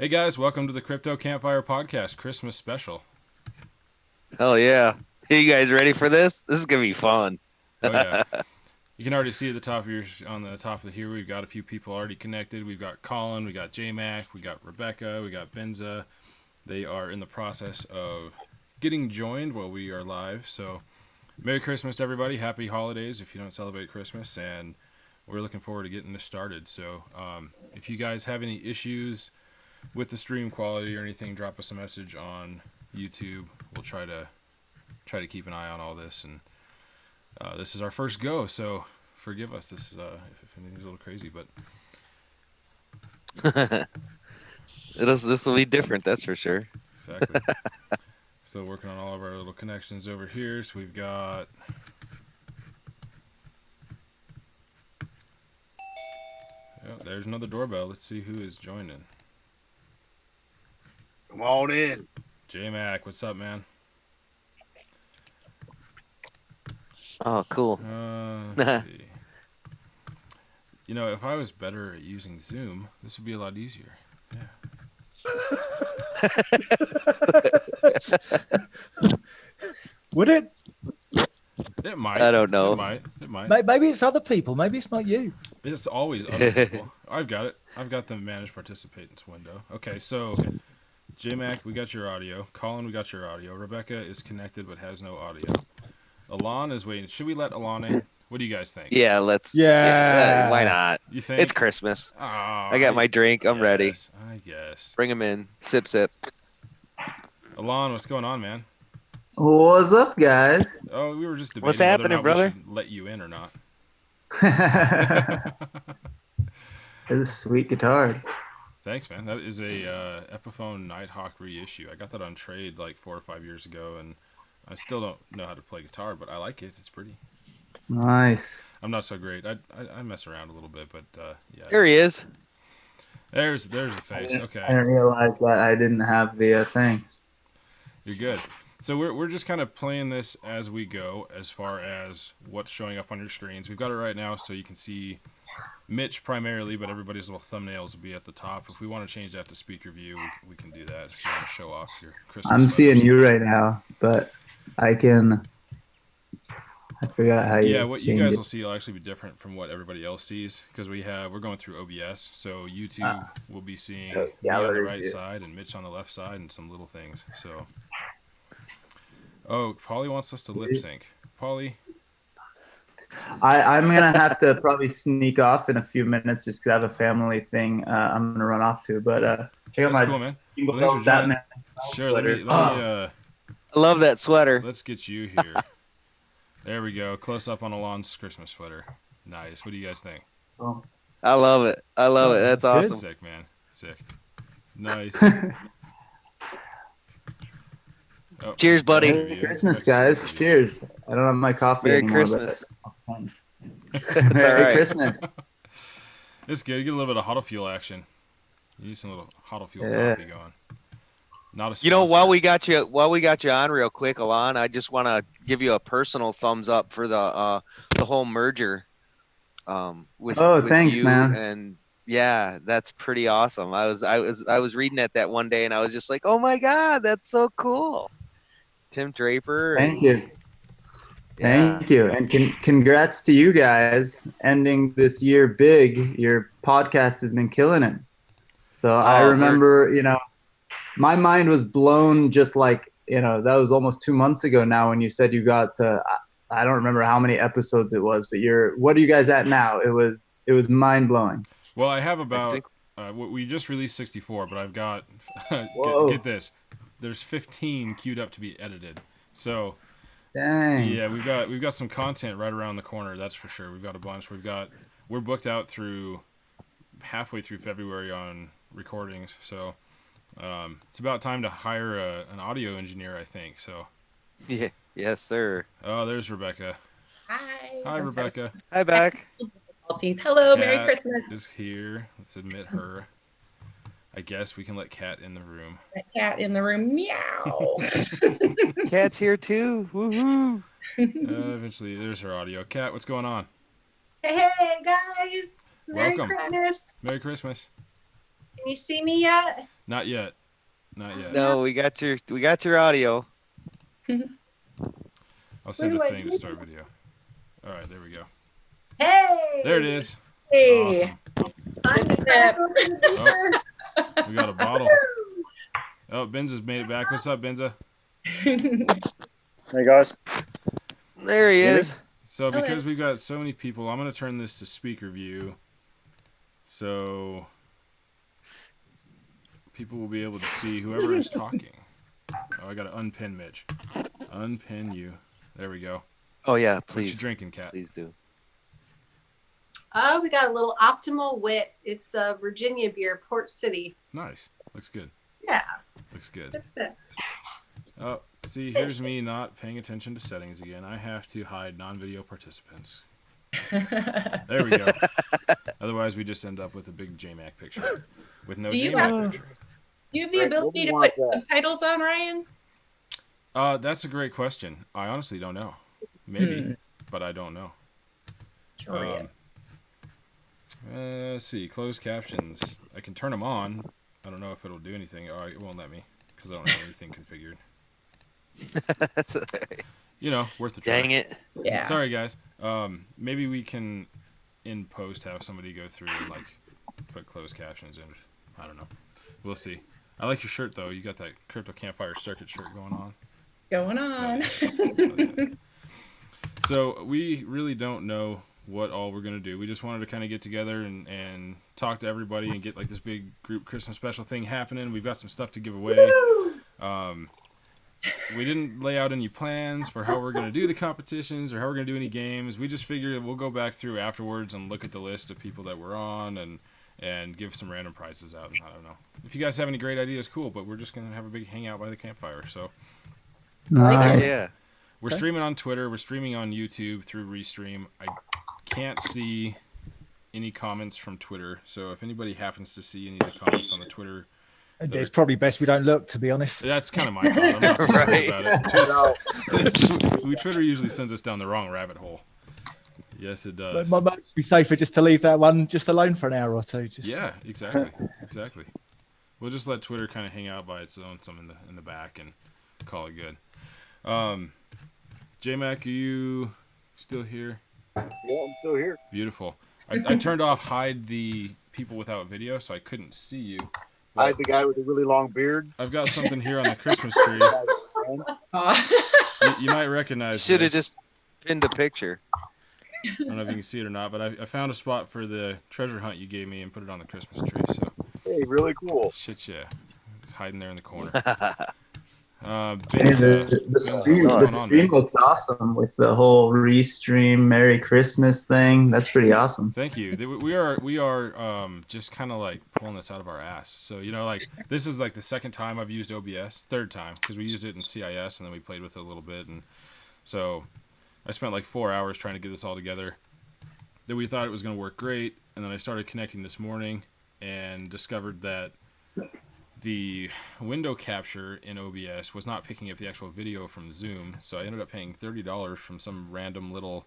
Hey guys, welcome to the Crypto Campfire Podcast Christmas Special. Hell yeah. Are you guys ready for this? This is gonna be fun. Oh yeah, you can already see at the top of on the top of here. We've got a few people already connected. We've got Colin, we got J-Mac, we got Rebecca, we got Benza. They are in the process of getting joined while we are live. So, Merry Christmas to everybody. Happy holidays if you don't celebrate Christmas, and we're looking forward to getting this started. So, if you guys have any issues with the stream quality or anything, drop us a message on YouTube. We'll try to keep an eye on all this, and this is our first go, so forgive us. This is if anything's a little crazy, but This will be different, that's for sure. exactly. Still working on all of our little connections over here. So we've got there's another doorbell. Let's see who is joining. Come on in. J-Mac, what's up, man? Oh, cool. Let's see. You know, if I was better at using Zoom, this would be a lot easier. Yeah. Would it? It might. I don't know. It might. Maybe it's other people. Maybe it's not you. It's always other people. I've got it. I've got the manage participants window. Okay, so J-Mac, we got your audio. Colin, we got your audio. Rebecca is connected but has no audio. Alon is waiting. Should we let Alon in? What do you guys think? Yeah, let's. Yeah. Why not? You think? It's Christmas. Oh, I got my drink. I'm ready. I guess. Bring him in. Sip, sip. Alon, what's going on, man? What's up, guys? Oh, we were just debating What's whether or happening, not brother? we should let you in or not. It's a sweet guitar. Thanks, man. That is a Epiphone Nighthawk reissue. I got that on trade like 4 or 5 years ago, and I still don't know how to play guitar, but I like it. It's pretty. Nice. I'm not so great. I mess around a little bit, but yeah. There he is. There's a face. I Okay, didn't realize that I didn't have the thing. you're good. So we're just kind of playing this as we go, as far as what's showing up on your screens. We've got it right now, so you can see Mitch primarily, but everybody's little thumbnails will be at the top. If we want to change that to speaker view, we can do that. If you want to show off your Christmas. I'm seeing photos. you right now, but I forgot how you. Yeah, what you change guys it. will see will actually be different from what everybody else sees, because we're going through OBS, so YouTube will be seeing me on the gallery right view. side and Mitch on the left side and some little things. So, oh, Polly wants us to lip sync. Polly, I'm gonna have to probably sneak off in a few minutes just because I have a family thing I'm gonna run off to. But check out that's my cool, man. Jingle Well, thanks Bells for joining. Batman Sure, let me I love that sweater. let's get you here. There we go. Close up on Alon's Christmas sweater. Nice. What do you guys think? Oh. I love it. I love it. That's That's good. awesome. Sick, man. Sick. Nice. Oh, Cheers, buddy. Merry Christmas, guys. Cheers. I don't have my coffee Merry anymore. Christmas. But It's Merry all right. Christmas. It's good. You get a little bit of Huddle Fuel action. You need some little Huddle Fuel Yeah. coffee going. Not a You know, sponsor. while we got you on real quick, Alon, I just want to give you a personal thumbs up for the whole merger. With Thanks, you man. and yeah, that's pretty awesome. I was reading that one day and I was just like, oh my god, that's so cool. Tim Draper. Thank you. Yeah. Thank you. And congrats to you guys ending this year big. Your podcast has been killing it. So I remember, my mind was blown just like, that was almost 2 months ago now when you said you got to, I don't remember how many episodes it was, but what are you guys at now? It was mind blowing. Well, I have about. think- We just released 64, but I've got. Whoa. get this. There's 15 queued up to be edited. So Dang. yeah, we've got some content right around the corner. That's for sure. We've got a bunch. We're booked out through halfway through February on recordings. So it's about time to hire an audio engineer, I think. So. Yeah. Yes, sir. Oh, there's Rebecca. Hi. Hi, Rebecca. Hi, back. Difficulties. Hello, Merry Kat Christmas. is here. Let's admit her. I guess we can let Kat in the room. That cat in the room. Meow. Cat's here too. Woohoo. Eventually, there's her audio. Kat, what's going on? Hey, guys. Merry Welcome. Christmas. Merry Christmas. Can you see me yet? Not yet. Not yet. No, we got your audio. I'll send a Where do I thing to do start video. All right, there we go. Hey. There it is. Hey. Awesome. I'm Zip. Oh, we got a bottle. Oh, Benza's made it back. What's up, Benza? Hey guys. There he is. So Hello. because we've got so many people, I'm going to turn this to speaker view. So people will be able to see whoever is talking. Oh, I got to unpin Mitch. Unpin you. There we go. Oh yeah, What you please, drinking, Kat? please do. Oh, we got a little Optimal Wit. It's a Virginia beer, Port City. Nice. Looks good. Yeah. Looks good. Sip, sip. Oh, see, here's me not paying attention to settings again. I have to hide non-video participants. There we go. Otherwise, we just end up with a big JMac picture with no Do you JMac have- picture. Do you have the Rick, ability to what put was that? subtitles on, Ryan? That's a great question. I honestly don't know. Maybe, but I don't know. Curious. Let's see. Closed captions. I can turn them on. I don't know if it'll do anything. Oh, it won't let me because I don't have anything configured. That's all right. You know, worth a try. Dang it. Yeah. Sorry, guys. Maybe we can, in post, have somebody go through and like put closed captions in. I don't know. We'll see. I like your shirt though. You got that Crypto Campfire Circuit shirt going on. Going on. Oh, yes. So we really don't know what all we're gonna do. We just wanted to kind of get together and talk to everybody and get like this big group Christmas special thing happening. We've got some stuff to give away. We didn't lay out any plans for how we're gonna do the competitions or how we're gonna do any games. We just figured we'll go back through afterwards and look at the list of people that we're on and give some random prizes out. I don't know. If you guys have any great ideas, cool. But we're just gonna have a big hangout by the campfire. So Nice. Yeah. we're streaming on Twitter. We're streaming on YouTube through Restream. I can't see any comments from Twitter. So if anybody happens to see any of the comments on the Twitter, It's probably best we don't look, to be honest. that's kind of my fault. I'm not too worried Right. about it. Twitter usually sends us down the wrong rabbit hole. Yes, it But does. it might be safer just to leave that one just alone for an hour or two. Just Yeah, exactly. We'll just let Twitter kind of hang out by its own, some in the back, and call it good. J-Mac, are you still here? Yeah, I'm still here. Beautiful. I turned off hide the people without video, so I couldn't see you. I had the guy with the really long beard. I've got something here on the Christmas tree. You might recognize Should have this. just pinned a picture. I don't know if you can see it or not, but I found a spot for the treasure hunt you gave me and put it on the Christmas tree. So Hey, really cool. shit, yeah, it's hiding there in the corner. Hey, Benza, the stream, what's the going on, stream man? looks awesome with the whole restream Merry Christmas thing. That's pretty awesome. Thank you. We are just kind of like pulling this out of our ass. So like this is like the second time I've used OBS, third time because we used it in CIS and then we played with it a little bit, and so I spent like 4 hours trying to get this all together. Then we thought it was going to work great, and then I started connecting this morning and discovered that the window capture in OBS was not picking up the actual video from Zoom, so I ended up paying $30 from some random little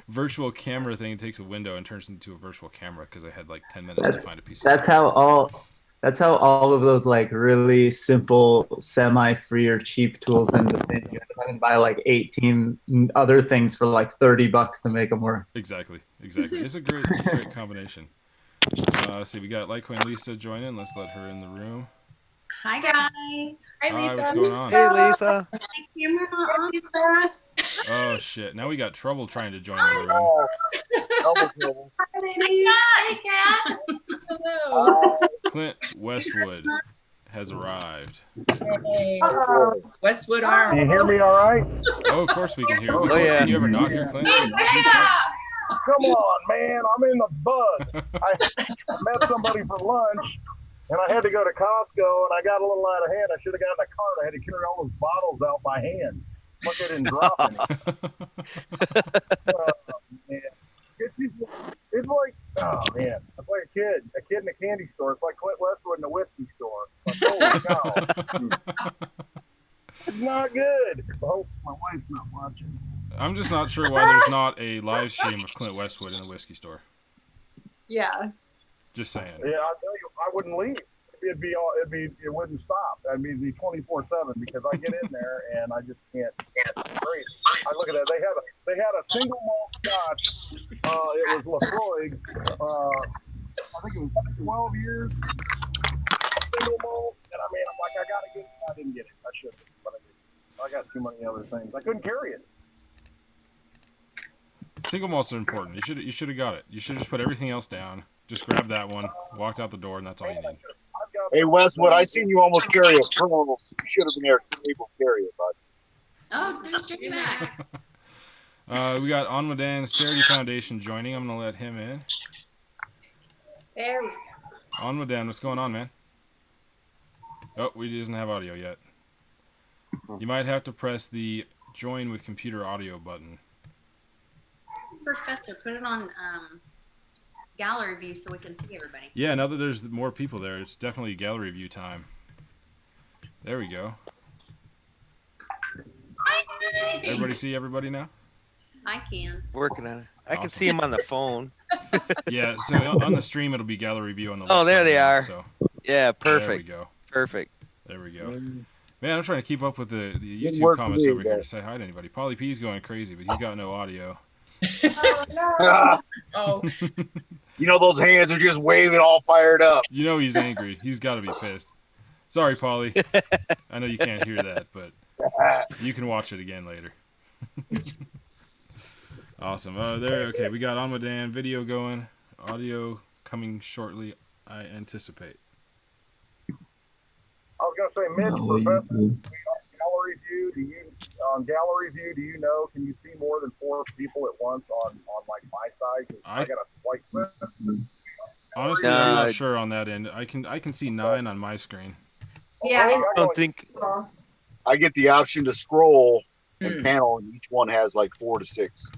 virtual camera thing. It takes a window and turns it into a virtual camera because I had like 10 minutes to find a piece of That's how all of those like really simple semi-free or cheap tools end up being. You can buy like 18 other things for like $30 to make them work. Exactly. It's a great combination. Let's see, we got Litecoin Lisa joining. Let's let her in the room. Hi, guys. Hi, Hi, Lisa. what's going on? Hey, Lisa. Camera on, Lisa. Oh shit! Now we got trouble trying to join the room. Oh, double trouble. Hi, ladies. Hi, Kat. Hello. Clint Westwood has arrived. Hey. Oh, Westwood Can Arm. you hear me all right? Oh, of course we can hear. Oh, yeah. Can you ever not hear Clint? Come on, man. I'm in the bud. I met somebody for lunch, and I had to go to Costco, and I got a little out of hand. I should have gotten a cart. I had to carry all those bottles out by hand. Look, I didn't drop any. Man. It's like, oh, man. It's like a kid in a candy store. It's like Clint Westwood in a whiskey store. Like, holy cow. It's not good. I hope my wife's not watching. I'm just not sure why there's not a live stream of Clint Westwood in a whiskey store. yeah. Just saying. Yeah, I'll tell you, I wouldn't leave. it wouldn't stop. I mean, it'd be 24/7 because I get in there and I just can't. It's crazy. I look at that. They had a single malt Scotch. It was Lafroig. I think it was 12 years single malt. And I mean, I'm like, I gotta get it. I didn't get it. I should have, but I didn't. I got too many other things. I couldn't carry it. Single malts are important. You should have got it. You should have just put everything else down. Just grab that one, walked out the door, and that's all you need. Hey, Westwood, I seen you almost carry a pearl. You should have been able to carry it, bud. Oh, there's Jimmy Mac. We got Onmadan Charity Foundation joining. I'm gonna let him in. There we go. Onmadan, what's going on, man? Oh, we doesn't have audio yet. You might have to press the join with computer audio button. Professor, put it on gallery view so we can see everybody. Yeah, now that there's more people there, it's definitely gallery view time. There we go. Everybody see everybody now? I can. Working on it. I can Awesome. see him on the phone. Yeah, so on the stream it'll be gallery view on the left Oh, there side they now, are. So Yeah, there we perfect. go. Perfect. There we go. Man, I'm trying to keep up with the YouTube work comments for you, over here to guys. say hi to anybody. Polly P's going crazy, but he's got no audio. Oh, no. Oh, You know, those hands are just waving all fired up. You know he's angry. He's got to be pissed. Sorry, Polly. I know you can't hear that, but you can watch it again later. Awesome. There. Okay, we got Onmadan video going. Audio coming shortly, I anticipate. I was gonna say, Mitch, Professor, gallery view. Gallery view, do you know? Can you see more than 4 people at once on like my side? 'Cause I got a swipe list. Honestly, I'm not sure on that end. I can see 9 on my screen. Yeah, I don't think. I get the option to scroll and panel, and each one has like 4 to 6.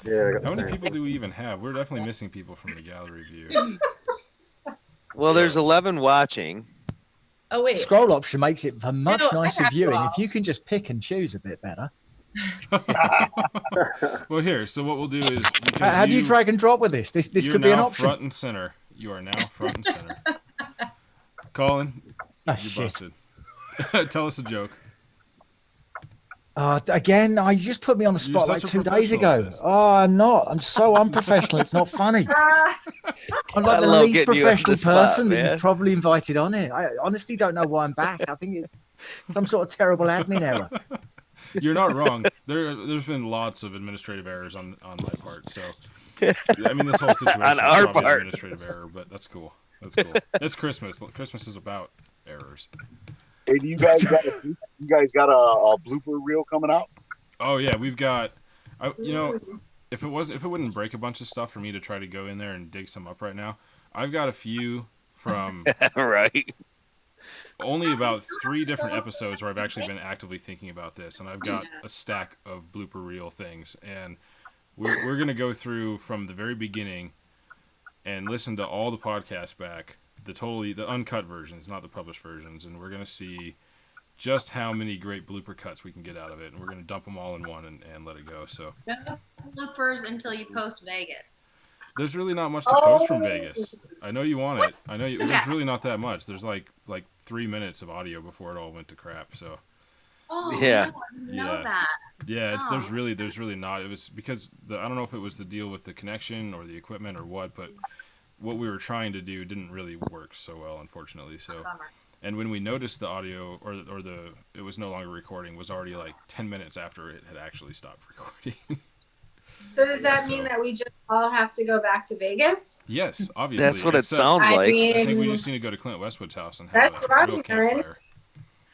Yeah. How many people do we even have? We're definitely missing people from the gallery view. Well, there's 11 watching. oh wait. Scroll option makes it for much No, I nicer have viewing to. if you can just pick and choose a bit better. Well, here. So what we'll do is because How do you drag and drop with this? This you're could be an now option. front and center. You are now front and center. Colin, Oh, you shit. busted. Tell us a joke. Again, you just put me on the You're spot like such a 2 days professional at ago. this. Oh, I'm not. I'm so unprofessional. It's not funny. I'm like I the love least getting you on the professional spot, person that man. you've probably invited on it. I honestly don't know why I'm back. I think it's some sort of terrible admin error. You're not wrong. There's been lots of administrative errors on my part. So I mean, this whole situation On is our probably part. an administrative error, but that's cool. That's cool. It's Christmas. Christmas is about errors. Hey, do you guys got a blooper reel coming out? Oh yeah, we've got. If it wouldn't break a bunch of stuff for me to try to go in there and dig some up right now, I've got a few from Right. only about 3 different episodes where I've actually been actively thinking about this, and I've got a stack of blooper reel things, and we're gonna go through from the very beginning and listen to all the podcasts back, the uncut versions, not the published versions, and we're gonna see just how many great blooper cuts we can get out of it, and we're gonna dump them all in one and let it go. So No bloopers until you post Vegas. there's really not much to post from Vegas. I know you want it. There's really not that much. There's like 3 minutes of audio before it all went to crap. So Oh, Yeah. no, I didn't know Yeah. that. yeah, Oh. there's really not. It was because I don't know if it was the deal with the connection or the equipment or what, but what we were trying to do didn't really work so well, unfortunately. So, Bummer. and when we noticed the audio or it was no longer recording was already like 10 minutes after it had actually stopped recording. So does that mean that we just all have to go back to Vegas? Yes, obviously. That's what it except sounds I like. I think we mean, just need to go to Clint Westwood's house and have That's what I'm real hearing. campfire.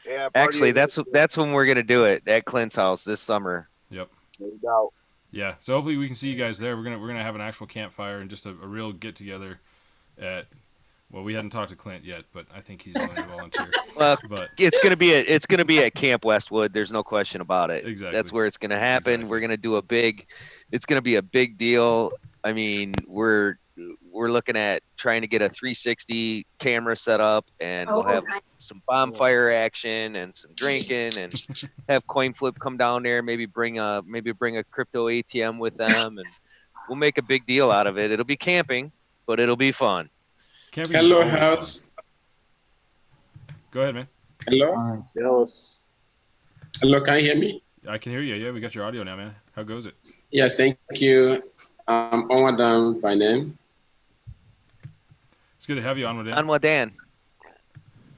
Yeah. Actually, that's when we're gonna do it at Clint's house this summer. Yep. No doubt. Yeah. So hopefully we can see you guys there. We're gonna have an actual campfire and just a real get together at. Well, we hadn't talked to Clint yet, but I think he's willing to volunteer. Well, But it's gonna be at Camp Westwood. There's no question about it. Exactly. That's where it's gonna happen. Exactly. We're gonna do it's gonna be a big deal. I mean, we're looking at trying to get a 360 camera set up, and we'll have some bonfire action and some drinking, and have Coin Flip come down there. Maybe bring a crypto ATM with them, and we'll make a big deal out of it. It'll be camping, but it'll be fun. camping is Hello, always house. Go ahead, man. Hello. Hello, can you hear me? I can hear you. Yeah, we got your audio now, man. How goes it? Yeah, thank you. Onwadan by name. It's good to have you on, Dan. Onwadan.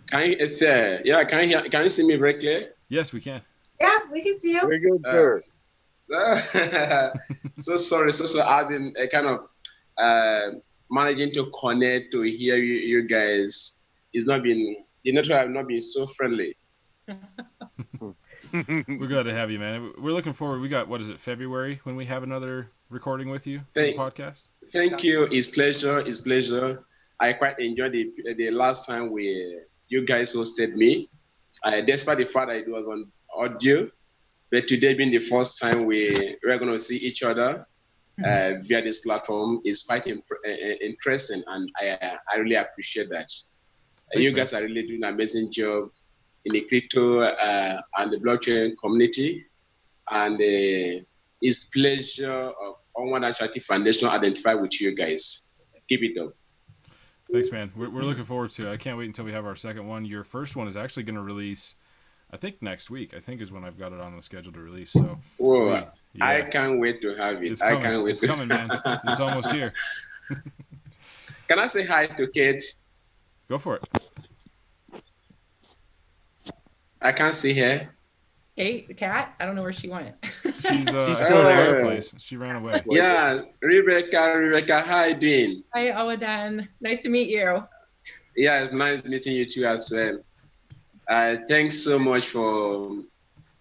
Can you see me very clear? Yes, we can. Yeah, we can see you. Very good, sir. So sorry. I've been kind of managing to connect to hear you guys. The network have not been so friendly. We're glad to have you, man. We're looking forward. We got, February when we have another recording with you for the podcast? Thank you. It's pleasure. I quite enjoyed the last time you guys hosted me. Despite the fact that it was on audio, but today being the first time we're going to see each other via this platform is quite interesting, and I really appreciate that. Thanks, you guys are really doing an amazing job in the crypto and the blockchain community, and it's pleasure of Onward Charity Foundation identify with you guys. Keep it up. Thanks, man. We're looking forward to it. I can't wait until we have our second one. Your first one is actually going to release, I think, next week. I think is when I've got it on the schedule to release. So, yeah. I can't wait to have it. It's coming. It's coming, man. It's almost here. Can I say hi to Kate? Go for it. I can't see her. Kate, the cat? I don't know where she went. She's still there. She ran away. Yeah, Rebecca, how are you doing? Hi, Oladan. Nice to meet you. Yeah, it's nice meeting you too as well. Thanks so much for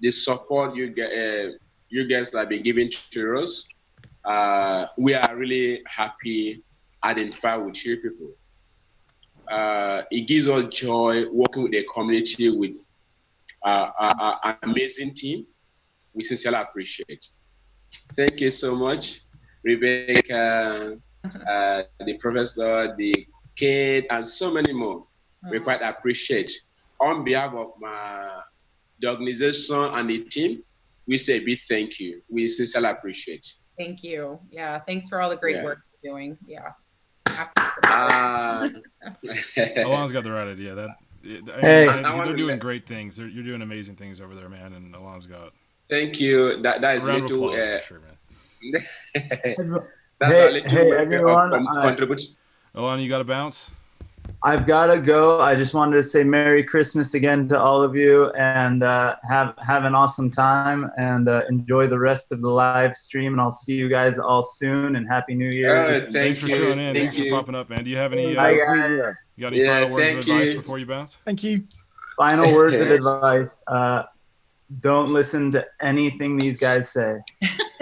the support you guys have been giving to us. We are really happy identify with you people. It gives us joy working with the community with an amazing team. We sincerely appreciate. Thank you so much, Rebecca, the professor, the kid, and so many more. We quite appreciate. On behalf of the organization and the team, we say a big thank you. We sincerely appreciate. Thank you. Yeah, thanks for all the great work you're doing. Yeah. Alon's got the right idea. They're doing great things. You're doing amazing things over there, man. And Alon's got. Thank you. That is little. For sure, man. That's a little everyone. Contribute. Alon, you got to bounce. I've got to go. I just wanted to say Merry Christmas again to all of you, and have an awesome time, and enjoy the rest of the live stream. And I'll see you guys all soon. And Happy New Year! Thanks for showing in. Thanks for popping up, man. Do you have any? Bye, you guys. got any final words of advice before you bounce? Thank you. Final words of advice. Don't listen to anything these guys say.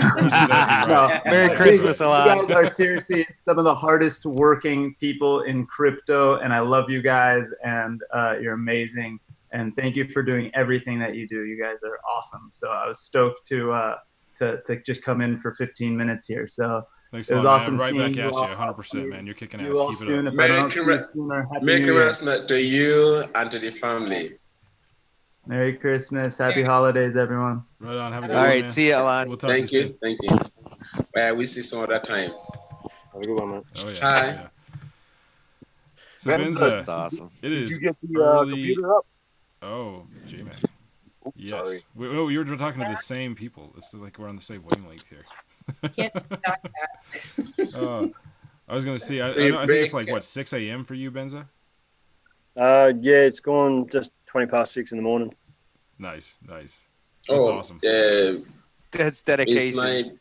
No, Merry Christmas, Alon. You guys are seriously some of the hardest working people in crypto, and I love you guys, and you're amazing. And thank you for doing everything that you do. You guys are awesome. So I was stoked to just come in for 15 minutes here. So thanks it was awesome man. Right seeing back at you. you, 100%, man. You're kicking ass. Keep Soon. it up. Merry Christmas to you and to the family. Merry Christmas. Happy holidays, everyone. Right on. Have a good one. All right. Man. See you, Alon. We'll talk Thank to you you. soon. Thank you. Well, we see some other time. Have a good one, man. Oh, yeah. Hi. Yeah. So, Vince, that's awesome. It is Did you get the early... computer up? Oh, J-Mac. Yes. Sorry. We were talking to the same people. It's like we're on the same wavelength here. Can't stop that. I was going to see, I think it's like, 6 a.m. for you, Benza? Yeah, it's gone just 20 past 6 in the morning. Nice. That's awesome. That's dedication.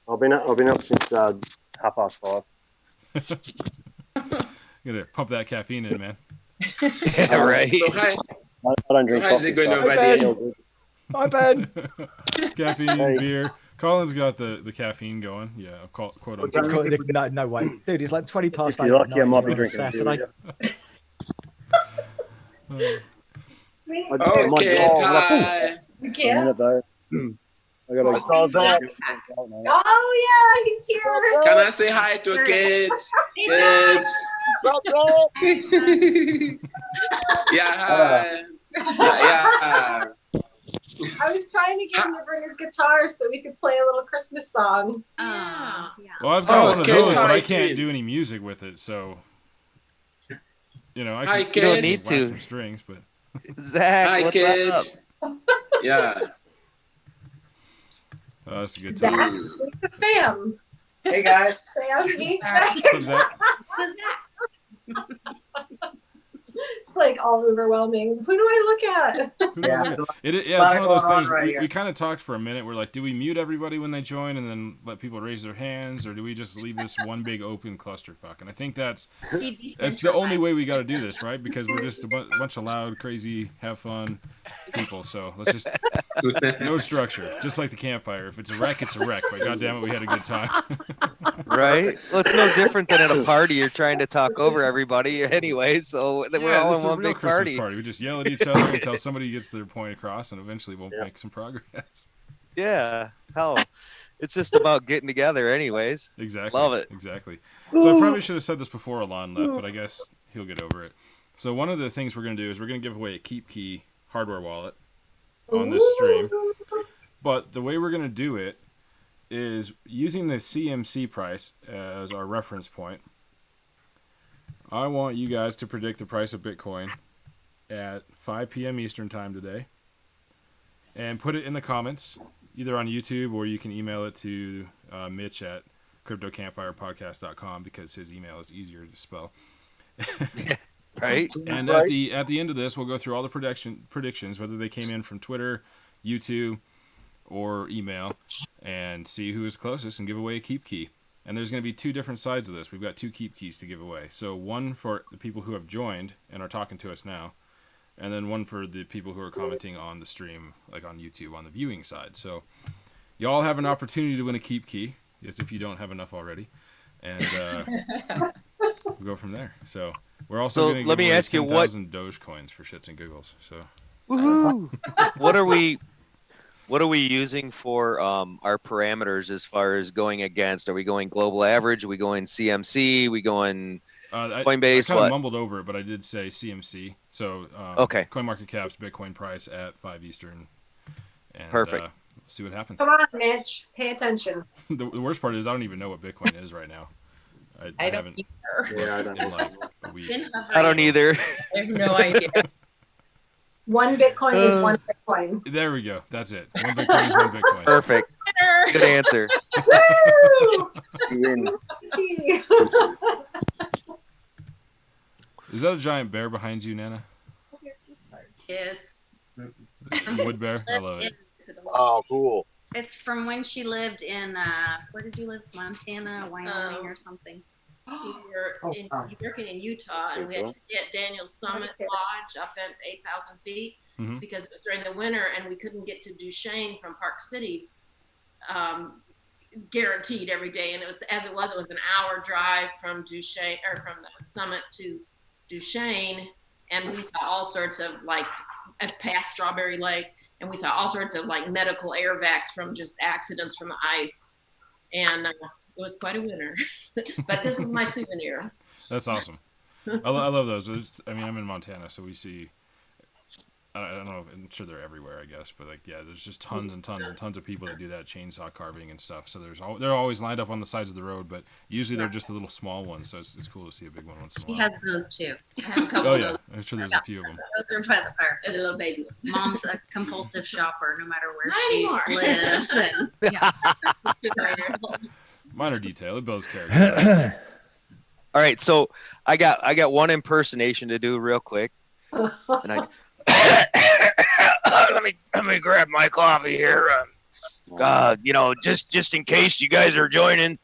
I've been up since 5:30. You gotta pump that caffeine in, man. Yeah, right. So hi. I don't drink How's coffee. it going so over there? Hi, Ben. Caffeine, beer. Colin's got the caffeine going. Yeah, quote unquote. No way. Dude, it's like 20 past 8. If you're lucky, I might be drinking. Saturday. Okay, Ty. We can't. I got Oh yeah, he's here. Can I say hi to kids? Kids. Yeah, hi. Yeah. I was trying to get him to bring his guitar so we could play a little Christmas song. Yeah. Well, I've got one of those, but I Ty, can't kid. do any music with it, so. You know, Hi, You don't kids. need whack to. some strings, but Zach, Hi, what's kids. Yeah. that's a good Zach, time. meet the fam. Hey guys. Fam, meet Zach. What's up, Zach? It's like all overwhelming. Who do I look at? Yeah, it's lot one of those going on things. right we here. kind of talked for a minute. We're like, do we mute everybody when they join and then let people raise their hands, or do we just leave this one big open clusterfuck? And I think that's the only way we got to do this, right? Because we're just a bunch of loud, crazy, have fun people. So let's just no structure, just like the campfire. If it's a wreck, it's a wreck. But goddamn it, we had a good time. Right? Well, it's no different than at a party. You're trying to talk over everybody anyway, so we're all this in is a one real big Christmas party. We just yell at each other until somebody gets their point across, and eventually we'll make some progress. Yeah, hell, it's just about getting together, anyways. Exactly. Love it. Exactly. So I probably should have said this before Alon left, but I guess he'll get over it. So one of the things we're going to do is we're going to give away a Keep Key hardware wallet on this stream. But the way we're going to do it is using the CMC price as our reference point. I want you guys to predict the price of Bitcoin at 5 p.m. Eastern time today. And put it in the comments, either on YouTube or you can email it to Mitch at cryptocampfirepodcast.com because his email is easier to spell. Right? And at the end of this, we'll go through all the predictions, whether they came in from Twitter, YouTube, or email, and see who is closest and give away a Keep Key. And there's going to be two different sides of this. We've got two Keep Keys to give away. So one for the people who have joined and are talking to us now, and then one for the people who are commenting on the stream, like on YouTube, on the viewing side. So you all have an opportunity to win a Keep Key, as if you don't have enough already. And we'll go from there. So we're also going to let give me away ask you what 10,000 Doge coins for shits and giggles. So Woohoo! What are we using for our parameters as far as going against? Are we going global average? Are we going CMC? Are we going Coinbase? I kind of mumbled over it, but I did say CMC. So okay. CoinMarketCap's Bitcoin price at 5 Eastern. And, perfect. See what happens. Come on, Mitch. Pay attention. The worst part is I don't even know what Bitcoin is right now. I haven't. Yeah, I don't know. Like a week. I don't either. I have no idea. One Bitcoin is one Bitcoin. There we go. That's it. One Bitcoin is one Bitcoin. Perfect. Good answer. Is that a giant bear behind you, Nana? Yes. Wood bear? I love it. Oh, cool. It's from when she lived in, where did you live? Montana, Wyoming, or something? We were working in Utah, and we had to stay at Daniel's Summit Lodge up at 8,000 feet because it was during the winter, and we couldn't get to Duchesne from Park City guaranteed every day. And it was it was an hour drive from Duchesne, or from the summit to Duchesne, and we saw all sorts of past Strawberry Lake, and we saw all sorts of medical air vacs from just accidents from the ice, and it was quite a winter. But this is my souvenir. That's awesome. I love those. I'm in Montana, so we see. I don't know. I'm sure they're everywhere, I guess, but there's just tons and tons and tons of people that do that chainsaw carving and stuff. So they're always lined up on the sides of the road, but usually they're just the little small ones. So it's cool to see a big one once in a while. He has those too. Oh yeah, I'm sure there's a few of them. Those are by the fire. The little baby ones. Mom's a compulsive shopper, no matter where Not she anymore. lives. And, yeah. Minor detail. It builds character. All right, so I got one impersonation to do real quick, and let me grab my coffee here. Just in case you guys are joining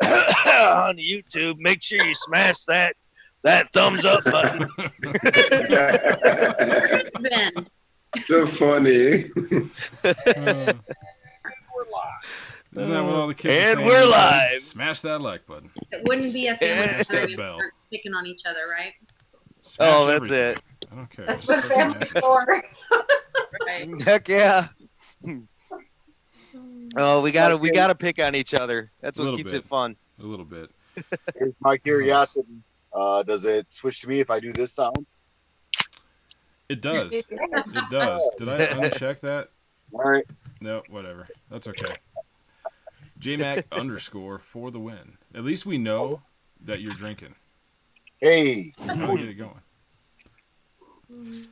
on YouTube, make sure you smash that thumbs up button. Ben. So funny. Isn't that what all the kids are And saying? we're live. Smash that like button. It wouldn't be a family Smash that party bell. if we're picking on each other, right? Smash Oh, that's everything. it. I don't care. That's Just what fucking family's smash it. for. Right. Heck yeah. Oh, we gotta pick on each other. That's what Little keeps bit. it fun. A little bit. Here's my curiosity. Does it switch to me if I do this sound? It does. It does. Did I uncheck that? All right. No, whatever. That's okay. JMac _ for the win. At least we know that you're drinking. Hey. Gotta get it going. I'm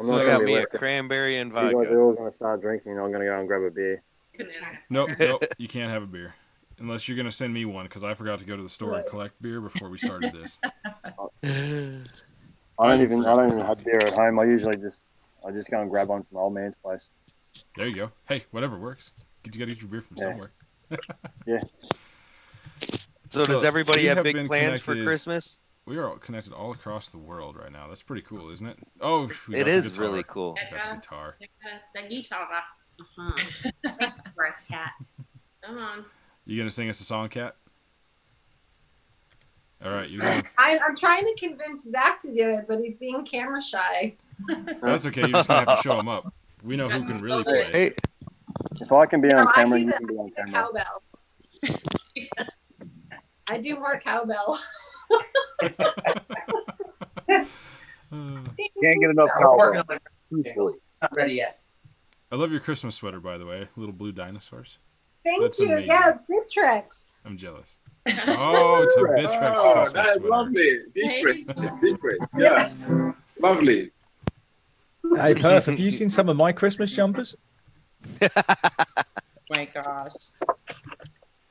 So- not I gonna got be me a listening. cranberry and You guys vodka. are all gonna start drinking. I'm gonna go and grab a beer. Nope, you can't have a beer. Unless you're gonna send me one, because I forgot to go to the store and collect beer before we started this. I don't even have beer at home. I just go and grab one from my old man's place. There you go. Hey, whatever works. You gotta get your beer from Yeah. somewhere. Yeah. So does everybody we have been big plans for connected- Christmas? We are all connected all across the world right now. That's pretty cool, isn't it? Oh, we It got the is guitar. really cool. We got the guitar. The guitar. Breath cat. Come on. You gonna sing us a song, Kat? All right, you're going. I'm trying to convince Zach to do it, but he's being camera shy. That's okay. You're just gonna have to show him up. We know who can really play. Hey, If I can be on No, camera, I you do can be on the camera. cowbell. I do more cowbell. Can't get enough We're working power. on it. Not ready yet. I love your Christmas sweater, by the way. Little blue dinosaurs. Thank That's you. amazing. Yeah, Bittrex. I'm jealous. Oh, it's a Bittrex Oh, Christmas that's sweater. lovely. Different. Yeah. Lovely. Hey, Perth, have you seen some of my Christmas jumpers? My gosh.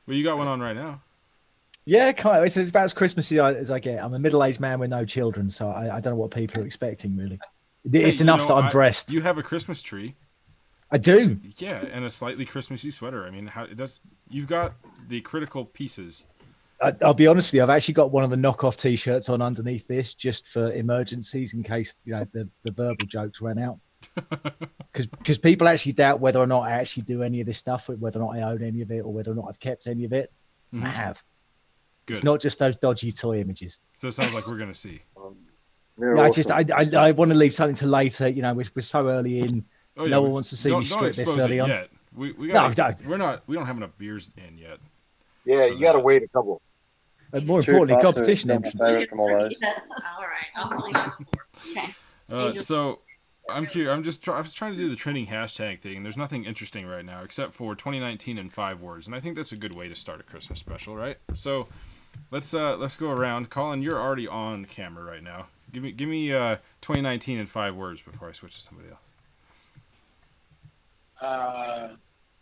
Well, you got one on right now. Yeah, kind of. It's about as Christmassy as I get. I'm a middle-aged man with no children, so I don't know what people are expecting, really. It's Hey, enough you that know, I'm dressed. You have a Christmas tree. I do. Yeah, and a slightly Christmassy sweater. I mean, how it does? You've got the critical pieces. I'll be honest with you. I've actually got one of the knockoff T-shirts on underneath this, just for emergencies, in case the verbal jokes ran out. Because people actually doubt whether or not I actually do any of this stuff, whether or not I own any of it, or whether or not I've kept any of it. Mhm. I have. Good. It's not just those dodgy toy images. So it sounds like we're gonna see. Yeah, I want to leave something to later. We're so early in. Oh, yeah, no we- one wants to see don't- me don't strip this expose early it on. yet. We No, got. no. We don't have enough beers in yet. Yeah, you got to wait a couple. And more importantly, competition entrance. All right. I'll leave it before. Okay. So I'm curious. I was trying to do the trending hashtag thing. And there's nothing interesting right now except for 2019 in 5 words, and I think that's a good way to start a Christmas special, right? So let's go around. Colin, you're already on camera right now. Give me 2019 in 5 words before I switch to somebody else.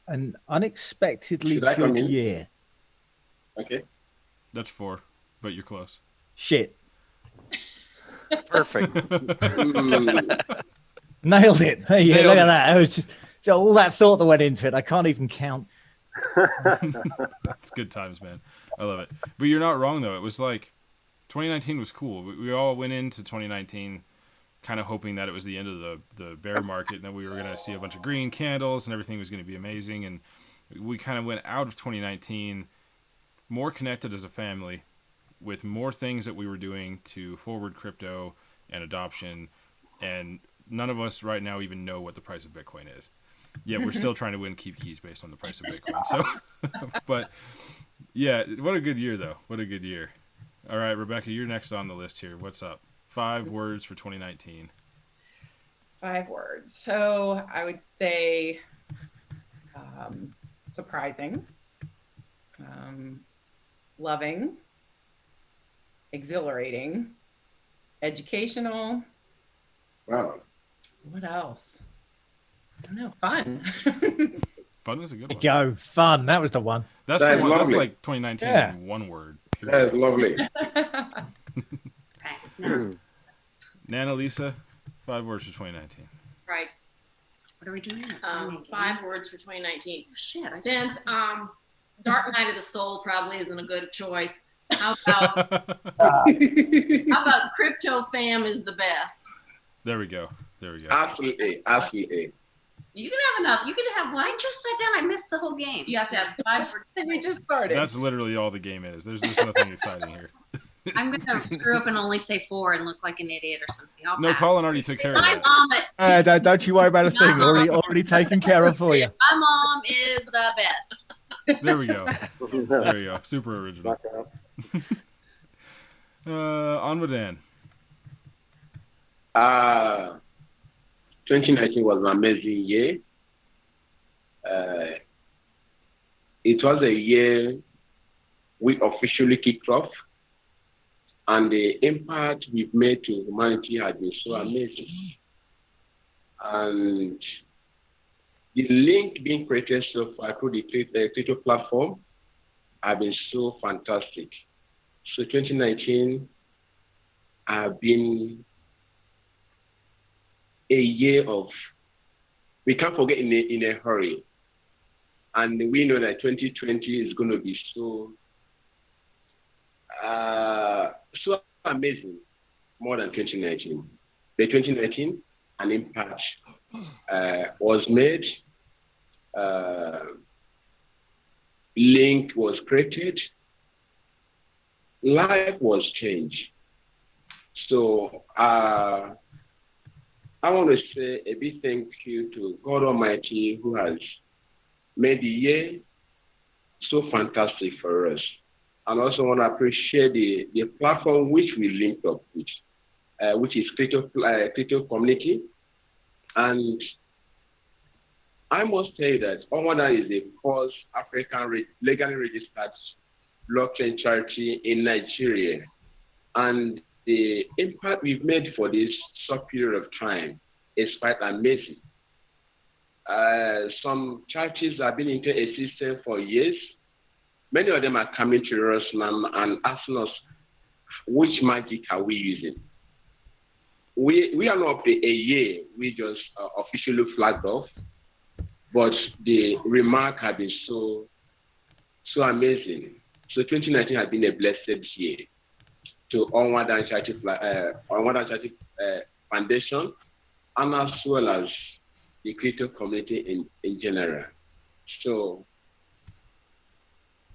An unexpectedly Should I come good in? year. Okay. That's 4, but you're close. Shit. Perfect. Nailed it. Hey, yeah, Nailed look it. at that. It was just all that thought that went into it. I can't even count. It's good times, man. I love it. But you're not wrong though. It was like 2019 was cool. We all went into 2019 kind of hoping that it was the end of the bear market and that we were going to see a bunch of green candles and everything was going to be amazing. And we kind of went out of 2019 more connected as a family with more things that we were doing to forward crypto and adoption. And none of us right now even know what the price of Bitcoin is. Yet we're still trying to win keep keys based on the price of Bitcoin. So, but yeah, what a good year though. What a good year. All right, Rebecca, you're next on the list here. What's up? 5 words for 2019. 5 words. So I would say surprising, loving, exhilarating, educational. Wow. What else? I don't know. Fun. Fun is a good one. Go. Fun. That was the one. That's That the is one. That's lovely. like 2019 Yeah. in 1 word. That is lovely. Okay. No. Nana Lisa, 5 words for 2019. Right. What are we doing? 5 words for 2019. Shit. I Since Dark Night of the Soul probably isn't a good choice. How about Crypto Fam is the best? There we go. There we go. Absolutely. Absolutely. You can have enough. You can have one. I just sat down. I missed the whole game. You have to have 5 words. We just started. That's literally all the game is. There's nothing exciting here. I'm gonna screw up and only say 4 and look like an idiot or something. I'll No, pass. Colin already took care of My that. mom, Don't you worry about a thing. Already taken care of for you. my mom is the best. There we go. There we go. Super original. On with Dan. 2019 was an amazing year. It was a year we officially kicked off and the impact we've made to humanity has been so amazing. And the link being created so far through the Crypto platform have been so fantastic. So 2019 have been a year of, we can't forget in a hurry. And we know that 2020 is going to be so amazing, more than 2019. The 2019, an impact was made, link was created, life was changed. So I want to say a big thank you to God Almighty, who has made the year so fantastic for us. And also want to appreciate the platform which we linked up with, which is Crypto Community. And I must tell you that Onwada is the first African legally registered blockchain charity in Nigeria. And the impact we've made for this short period of time is quite amazing. Some charities have been into a system for years. Many of them are coming to us now and asking us, which magic are we using? We are not up to a year. We just officially flagged off. But the remark has been so amazing. So 2019 has been a blessed year to Onwada Charity Foundation, and as well as the Crypto community in general. So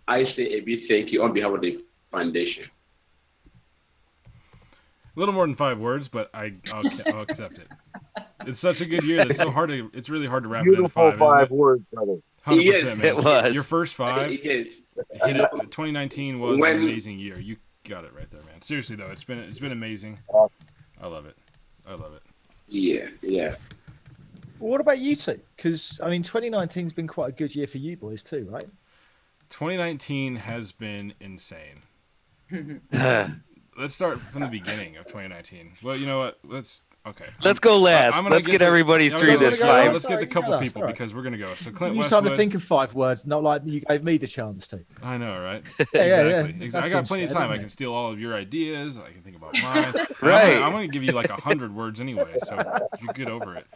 I say a big thank you on behalf of the foundation. A little more than 5 words, but I'll accept it. It's such a good year. It's really hard to wrap it into 5. Beautiful 5 words, brother. 100%, man. It was. Your first 5 hit it. 2019 was an amazing year. You got it right there, man. Seriously though, it's been amazing. I love it. Yeah. Well, what about you two? Because I mean, 2019's been quite a good year for you boys too, right? 2019 has been insane. Let's start from the beginning of 2019. Well, you know what? Let's go last. Let's get everybody through this 5. Let's get the couple people because we're gonna go. So Clint You Westwood. started to think of 5 words, not like you gave me the chance to. I know, right? Yeah. Exactly. I got plenty of time. I can steal all of your ideas. I can think about mine. Right. I'm gonna give you like 100 words anyway, so you get over it.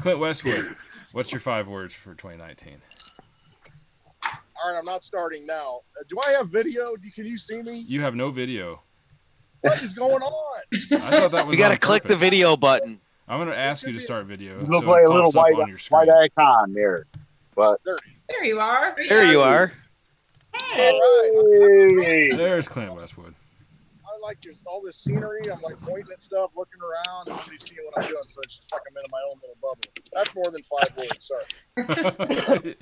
Clint Westwood, what's your 5 words for 2019? All right, I'm not starting now. Do I have video? Can you see me? You have no video. What is going on? I thought that was You got to on click the purpose. video button. I'm going to ask you to start video. You'll so play it a little pops up white on your screen. icon there. But There you are. There you are. Hey. There's Clint Westwood. I like all this scenery. I'm like pointing at stuff, looking around, and nobody's seeing what I'm doing. So it's just like I'm in my own little bubble. That's more than 5 words. Sorry.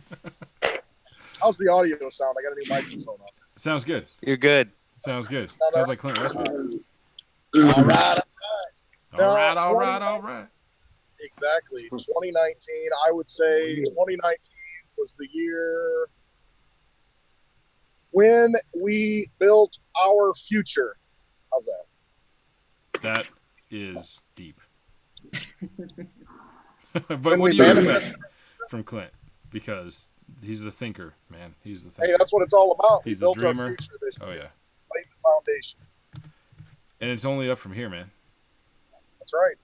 How's the audio sound? I got a new microphone on. Sounds good. You're good. Sounds good. Sounds like Clint Westwood. All right. All right. Exactly. 2019, I would say 2019 was the year when we built our future. How's that? That is deep. But what do you expect from Clint? Because he's the thinker, man. He's the thinker. Hey, that's what it's all about. He's we built the dreamer. our future this Oh, year. yeah. Laid the foundation. And it's only up from here, man. That's right.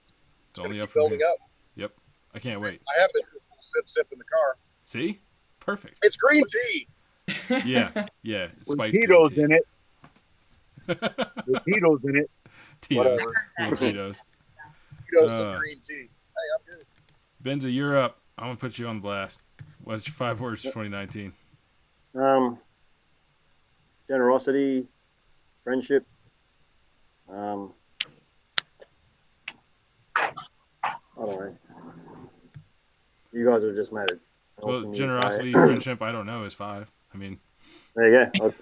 It's only up from building here. up. Yep. I can't wait. I have been doing a little sip in the car. See? Perfect. It's green tea. Yeah. with Spiked Tito's green tea. in it. With Tito's in it. Tito's. Whatever. Little Tito's. Tito's some green tea. Hey, I'm good. Benza, you're up. I'm going to put you on blast. What's your 5 words for 2019? Generosity, friendship. I don't know. You guys are just mad. Well, generosity, friendship, I don't know, is 5. I mean, there you go.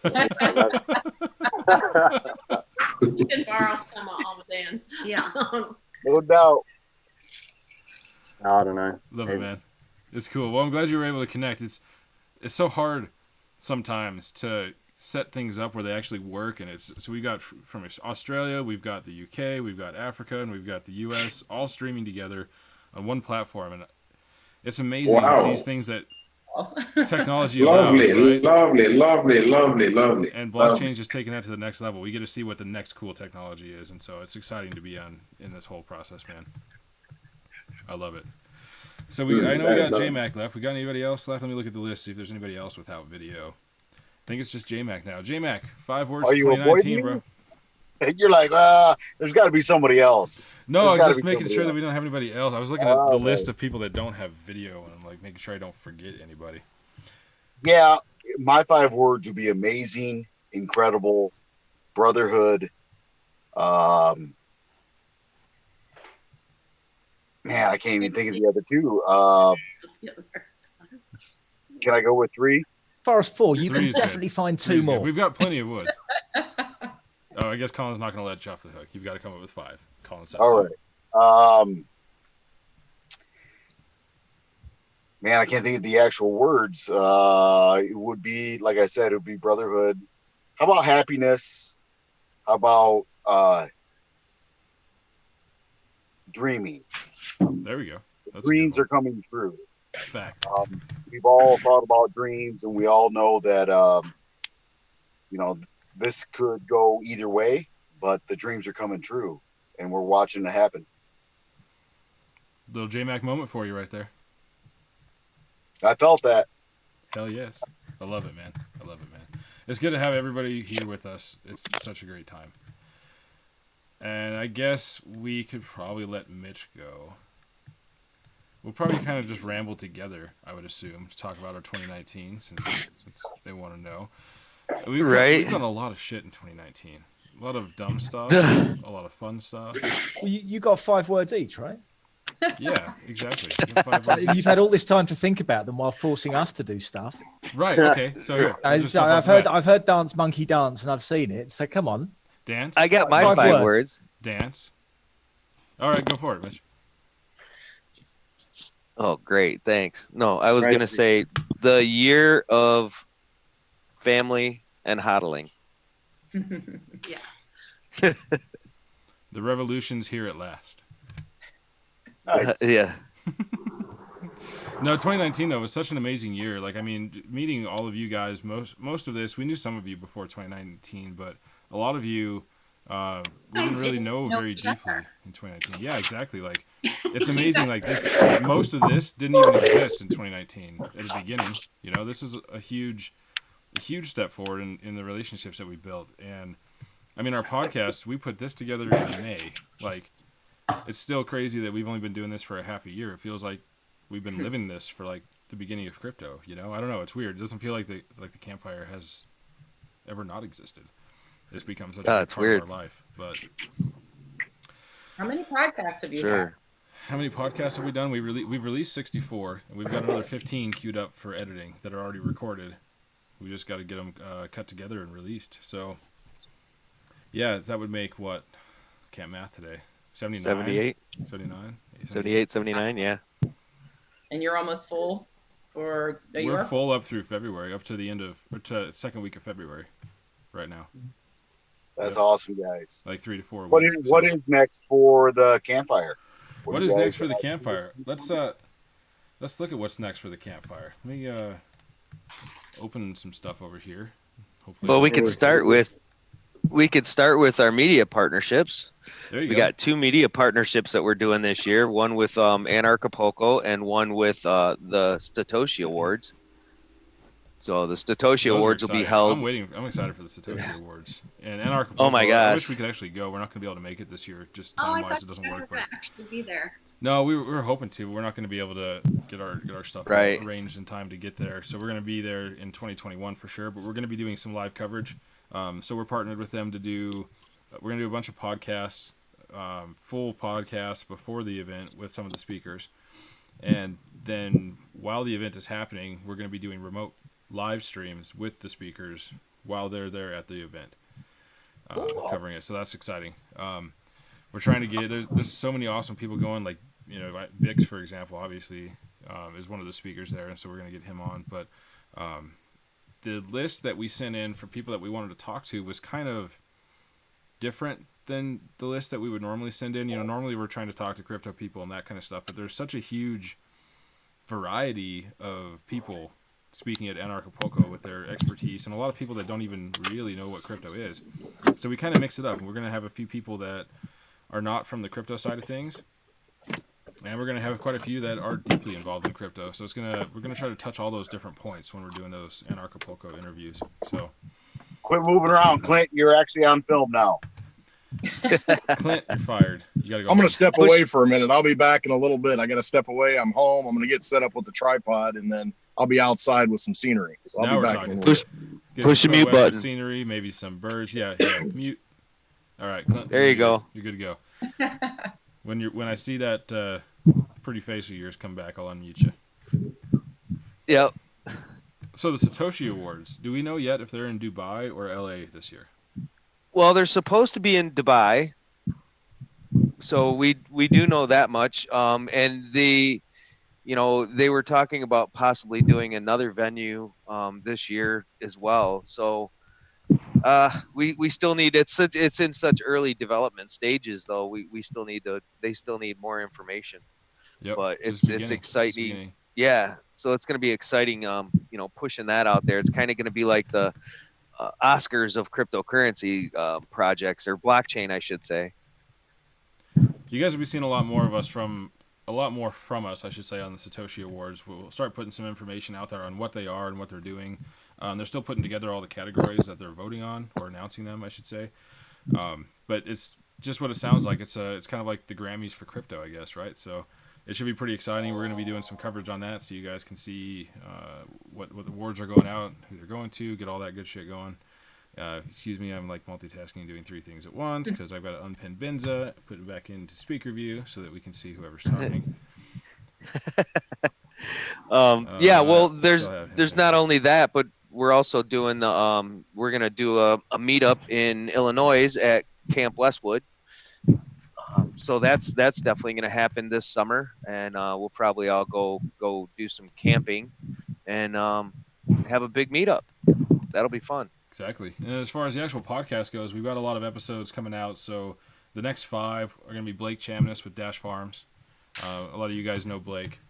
You can borrow some of Almadan's. Yeah. No doubt. I don't know. Love it, man. It's cool. Well, I'm glad you were able to connect. It's so hard sometimes to set things up where they actually work, and so we got from Australia, we've got the UK, we've got Africa, and we've got the US all streaming together on one platform, and it's amazing these things that technology allows, right? Lovely. And blockchain's just taking that to the next level. We get to see what the next cool technology is, and so it's exciting to be in this whole process, man. I love it. So I know we got JMac left. We got anybody else left? Let me look at the list, see if there's anybody else without video. I think it's just JMac now. JMac, 5 words for 2019, bro. You're like, there's got to be somebody else. No, I'm just making sure that we don't have anybody else. I was looking at the list of people that don't have video, and I'm like making sure I don't forget anybody. Yeah, my 5 words would be amazing, incredible, brotherhood. Man, I can't even think of the other 2. Can I go with 3? As far as 4, you can Three's definitely good. find 2 Three's more. good. We've got plenty of woods. Oh, I guess Colin's not going to let you off the hook. You've got to come up with 5. Colin says all so. right. Man, I can't think of the actual words. It would be, like I said, it would be brotherhood. How about happiness? How about dreaming? There we go. Dreams are coming true. Fact. We've all thought about dreams, and we all know that, this could go either way, but the dreams are coming true, and we're watching it happen. Little JMac moment for you right there. I felt that. Hell yes. I love it, man. It's good to have everybody here with us. It's such a great time. And I guess we could probably let Mitch go. We'll probably kind of just ramble together, I would assume, to talk about our 2019, since they want to know. We've done a lot of shit in 2019. A lot of dumb stuff, a lot of fun stuff. Well, you got 5 words each, right? Yeah, exactly. You've had all this time to think about them while forcing us to do stuff. Right. Okay. So here, I've heard Dance Monkey Dance, and I've seen it. So come on, dance. I got my 5 words. Dance. All right, go for it, Mitch. Oh, great. Thanks. No, I was going to say the year of family and hodling. Yeah. The revolution's here at last. Nice. Yeah. No, 2019 though was such an amazing year. Like, I mean, meeting all of you guys, most of this, we knew some of you before 2019, but a lot of you we didn't really know very deeply in 2019. Yeah, exactly. Like, it's amazing. Like this, most of this didn't even exist in 2019 at the beginning. You know, this is a huge step forward in the relationships that we built. And I mean, our podcast, we put this together in May. Like, it's still crazy that we've only been doing this for a half a year. It feels like we've been living this for like the beginning of crypto. You know, I don't know. It's weird. It doesn't feel like the campfire has ever not existed. It's become such a big part of our life. But how many podcasts have you had? How many podcasts have we done? We've released 64, and we've got another 15 queued up for editing that are already recorded. We just got to get them cut together and released. So, yeah, that would make what? Can't math today. 79? 78? 79? 78, 79, yeah. And you're almost full for a year? We're full up through February, up to the end of, or to second week of February right now. That's awesome, guys. Like 3 to 4 What weeks. What is next for the campfire? What is next for the campfire? Let's look at what's next for the campfire. Let me open some stuff over here. Hopefully. Well, we could start with our media partnerships. There you we go. got 2 media partnerships that we're doing this year. One with Anarchapulco and one with the Satoshi Awards. So the Satoshi Awards will be held. I'm excited for the Satoshi Awards. And Anarchapulco. Oh my gosh! I wish we could actually go. We're not going to be able to make it this year, just time-wise. It doesn't work. But actually be there. no, we were hoping to. But we're not going to be able to get our stuff arranged in time to get there. So we're going to be there in 2021 for sure. But we're going to be doing some live coverage. So we're partnered with them to do. We're going to do a bunch of podcasts, full podcasts before the event with some of the speakers, and then while the event is happening, we're going to be doing remote live streams with the speakers while they're there at the event, covering it. So that's exciting. We're trying to get there's so many awesome people going. Like, you know, Bix, for example, obviously is one of the speakers there, and so we're going to get him on. But the list that we sent in for people that we wanted to talk to was kind of different than the list that we would normally send in. Normally we're trying to talk to crypto people and that kind of stuff, but there's such a huge variety of people speaking at Anarchapulco with their expertise, and a lot of people that don't even really know what crypto is. So we kind of mix it up, and we're going to have a few people that are not from the crypto side of things, and we're going to have quite a few that are deeply involved in crypto. So we're going to try to touch all those different points when we're doing those Anarchapulco interviews. So quit moving around, Clint. You're actually on film now. Clint, you're fired. You gotta go. I'm going to step away for a minute. I'll be back in a little bit. I got to step away. I'm home. I'm going to get set up with the tripod, and then I'll be outside with some scenery. So I'll be back in a little bit. Push the mute button. Scenery, maybe some birds. Yeah, mute. All right, Clint. There you go. You're good to go. When I see that pretty face of yours come back, I'll unmute you. Yep. So the Satoshi Awards, do we know yet if they're in Dubai or LA this year? Well, they're supposed to be in Dubai, so we do know that much. And they were talking about possibly doing another venue this year as well. So we still need it's in such early development stages though. They still need more information. Yep, but it's exciting. Yeah, so it's going to be exciting. Pushing that out there. It's kind of going to be like the Oscars of cryptocurrency projects, or blockchain, I should say. You guys will be seeing a lot more from us, I should say, on the Satoshi Awards. We'll start putting some information out there on what they are and what they're doing. They're still putting together all the categories that they're voting on, or announcing them, I should say. But it's just what it sounds like. It's kind of like the Grammys for crypto, I guess, right? So it should be pretty exciting. We're going to be doing some coverage on that, so you guys can see what the awards are going out, who they're going to, get all that good shit going. Excuse me, I'm like multitasking, doing three things at once because I've got to unpin Benza, put it back into speaker view so that we can see whoever's talking. Well, there's not only that, but we're also doing we're gonna do a meetup in Illinois at Camp Westwood. So that's definitely gonna happen this summer, and we'll probably all go do some camping and have a big meetup. That'll be fun. Exactly. And as far as the actual podcast goes, we've got a lot of episodes coming out. So the next 5 are going to be Blake Chamness with Dash Farms. A lot of you guys know Blake,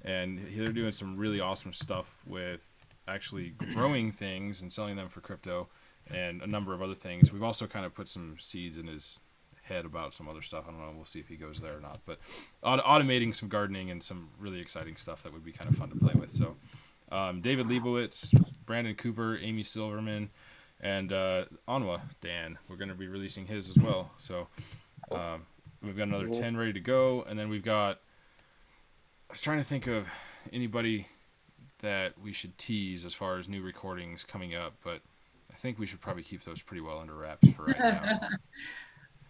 and they're doing some really awesome stuff with actually growing things and selling them for crypto and a number of other things. We've also kind of put some seeds in his head about some other stuff. I don't know. We'll see if he goes there or not. But automating some gardening and some really exciting stuff that would be kind of fun to play with. So David Leibowitz, Brandon Cooper, Amy Silverman, and Anwa Dan. We're going to be releasing his as well. So we've got another 10 ready to go. And then we've got, I was trying to think of anybody that we should tease as far as new recordings coming up, but I think we should probably keep those pretty well under wraps for right now.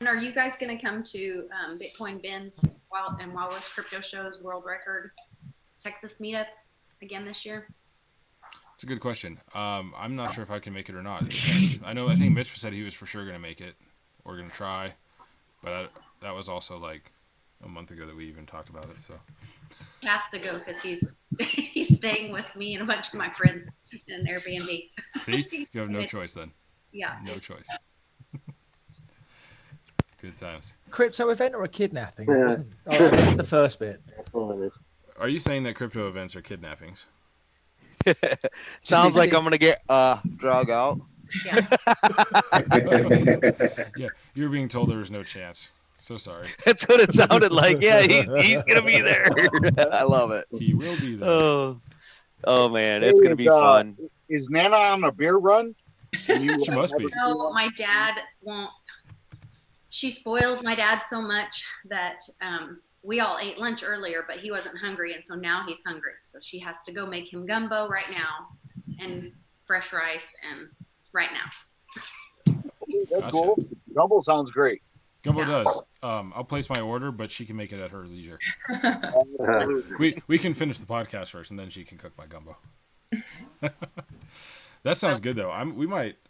And are you guys going to come to Bitcoin Ben's Wild West Crypto Show's World Record Texas meetup again this year? It's a good question. I'm not sure if I can make it or not. It depends. I think Mitch said he was for sure going to make it or going to try, but that was also like a month ago that we even talked about it. So Have to go because he's staying with me and a bunch of my friends in an Airbnb. See, you have no choice then. Yeah, no choice. Good times. Crypto event or a kidnapping? I missed the first bit. Are you saying that crypto events are kidnappings? Sounds like I'm gonna get drug out. Yeah. Yeah, you're being told there was no chance. So sorry. That's what it sounded like. Yeah, he's gonna be there. I love it. He will be there. Oh man, it's gonna be fun. Is Nana on a beer run? She must be. No, my dad won't. She spoils my dad so much that we all ate lunch earlier, but he wasn't hungry, and so now he's hungry. So she has to go make him gumbo right now and fresh rice and right now. That's cool. Gumbo sounds great. Gumbo does. I'll place my order, but she can make it at her leisure. we can finish the podcast first, and then she can cook my gumbo. That sounds good though. I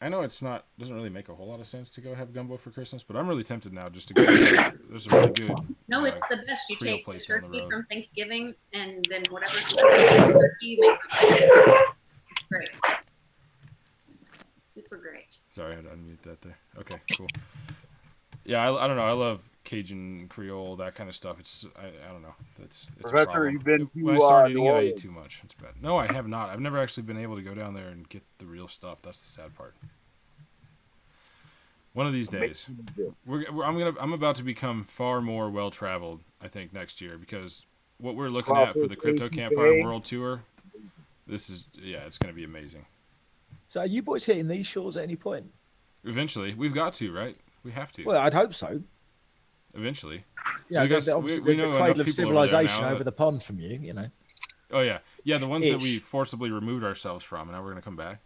know it's not doesn't really make a whole lot of sense to go have gumbo for Christmas, but I'm really tempted now just to go. There's a really good. No, it's the best. You take the place turkey from Thanksgiving, and then whatever's left of the turkey, you make it. It's great. super great. Sorry, I had to unmute that there. Okay, cool. Yeah, I don't know. I love Cajun Creole, that kind of stuff. It's I don't know. It's a Professor, problem. you've been When I to, started New eating it, I ate Orleans. too much. It's bad. No, I have not. I've never actually been able to go down there and get the real stuff. That's the sad part. One of these days, I'm about to become far more well traveled. I think next year, because what we're looking at for the Crypto Campfire World Tour, it's going to be amazing. So are you boys hitting these shores at any point? Eventually, we've got to, right? We have to. Well, I'd hope so. Eventually. Yeah, we know the cradle of civilization over the pond from you, you know. Oh yeah, the ones that we forcibly removed ourselves from, and now we're gonna come back.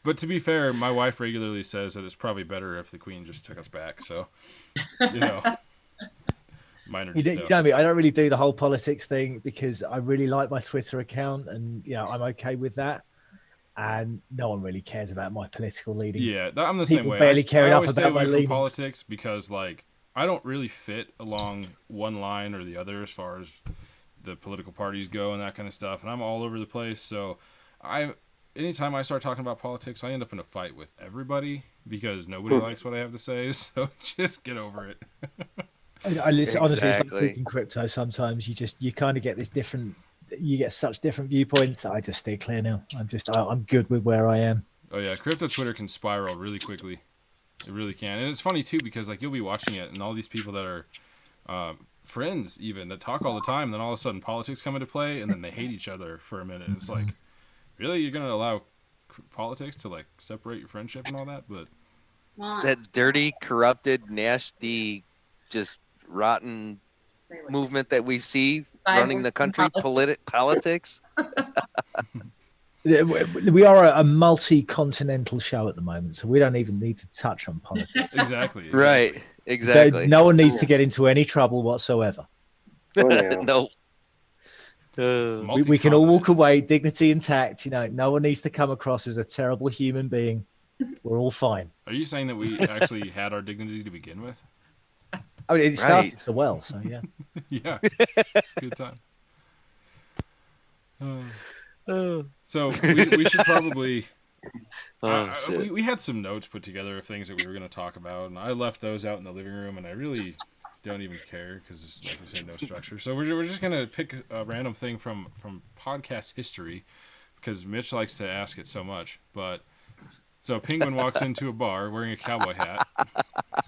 But to be fair, my wife regularly says that it's probably better if the Queen just took us back. So, minor detail. You know what I mean? I don't really do the whole politics thing because I really like my Twitter account, and I'm okay with that. And no one really cares about my political leanings. Yeah, I'm the People same way. Barely care I always about stay away my from leanings. politics because, like, I don't really fit along one line or the other as far as the political parties go and that kind of stuff. And I'm all over the place. So, anytime I start talking about politics, I end up in a fight with everybody because nobody likes what I have to say. So just get over it. I listen, honestly, it's like talking crypto. Sometimes you kind of get this different. You get such different viewpoints that I just stay clear now. I'm good with where I am. Oh yeah, crypto Twitter can spiral really quickly. It really can, and it's funny too because like you'll be watching it, and all these people that are friends even that talk all the time, then all of a sudden politics come into play, and then they hate each other for a minute. It's like, really, you're gonna allow politics to like separate your friendship and all that? But that dirty, corrupted, nasty, just rotten movement that we see running the country, politics. We are a multi-continental show at the moment, so we don't even need to touch on politics. Exactly. Right. Exactly. No one needs to get into any trouble whatsoever. No. We can all walk away, dignity intact. No one needs to come across as a terrible human being. We're all fine. Are you saying that we actually had our dignity to begin with? I mean, it started so well, so yeah. Yeah. Good time. So we should probably. We had some notes put together of things that we were going to talk about, and I left those out in the living room, and I really don't even care because it's like we said, no structure. So we're just going to pick a random thing from podcast history because Mitch likes to ask it so much. But so Penguin walks into a bar wearing a cowboy hat.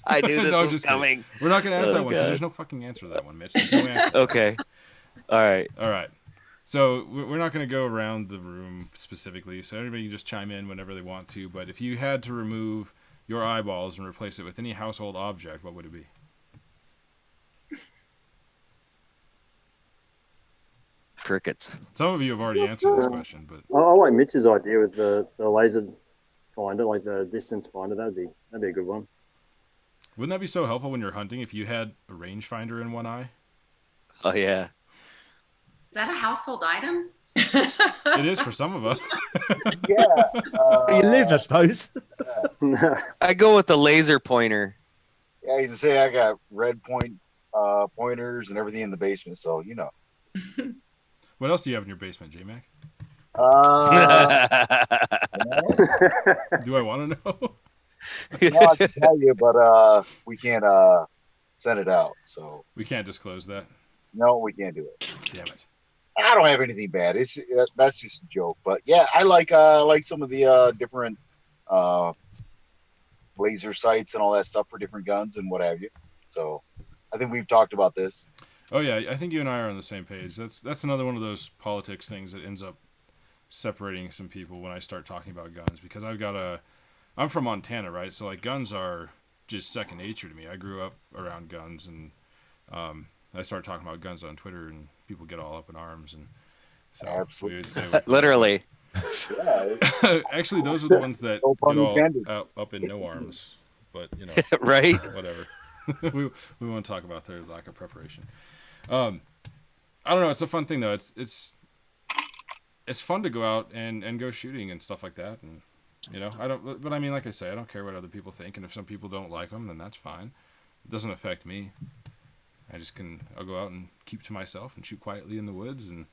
I knew this was coming. Kidding. We're not going to ask that one because there's no fucking answer to that one, Mitch. There's no answer. Okay. All right. So we're not going to go around the room specifically, so everybody can just chime in whenever they want to. But if you had to remove your eyeballs and replace it with any household object, what would it be? Crickets. Some of you have already answered this question, but I like Mitch's idea with the laser finder, like the distance finder. That'd be a good one. Wouldn't that be so helpful when you're hunting if you had a rangefinder in one eye? Oh yeah. Is that a household item? It is for some of us. Yeah. Where you live, I suppose. I go with the laser pointer. Yeah, I used to say I got red pointers and everything in the basement, so What else do you have in your basement, J-Mac? Do I want to know? No, I can tell you, but we can't send it out, so we can't disclose that. No, we can't do it. Damn it! I don't have anything bad. That's just a joke, but yeah, I like some of the different laser sights and all that stuff for different guns and what have you. So I think we've talked about this. Oh yeah, I think you and I are on the same page. That's another one of those politics things that ends up separating some people when I start talking about guns because I'm from Montana, right? So like guns are just second nature to me. I grew up around guns, and I start talking about guns on Twitter, and people get all up in arms, and so absolutely, we would stay away from literally. Actually, those are the ones that get all up in no arms, but right? Whatever. we won't talk about their lack of preparation. I don't know. It's a fun thing though. It's fun to go out and go shooting and stuff like that, and I don't. But I mean, like I say, I don't care what other people think, and if some people don't like them, then that's fine. It doesn't affect me. I'll go out and keep to myself and shoot quietly in the woods, and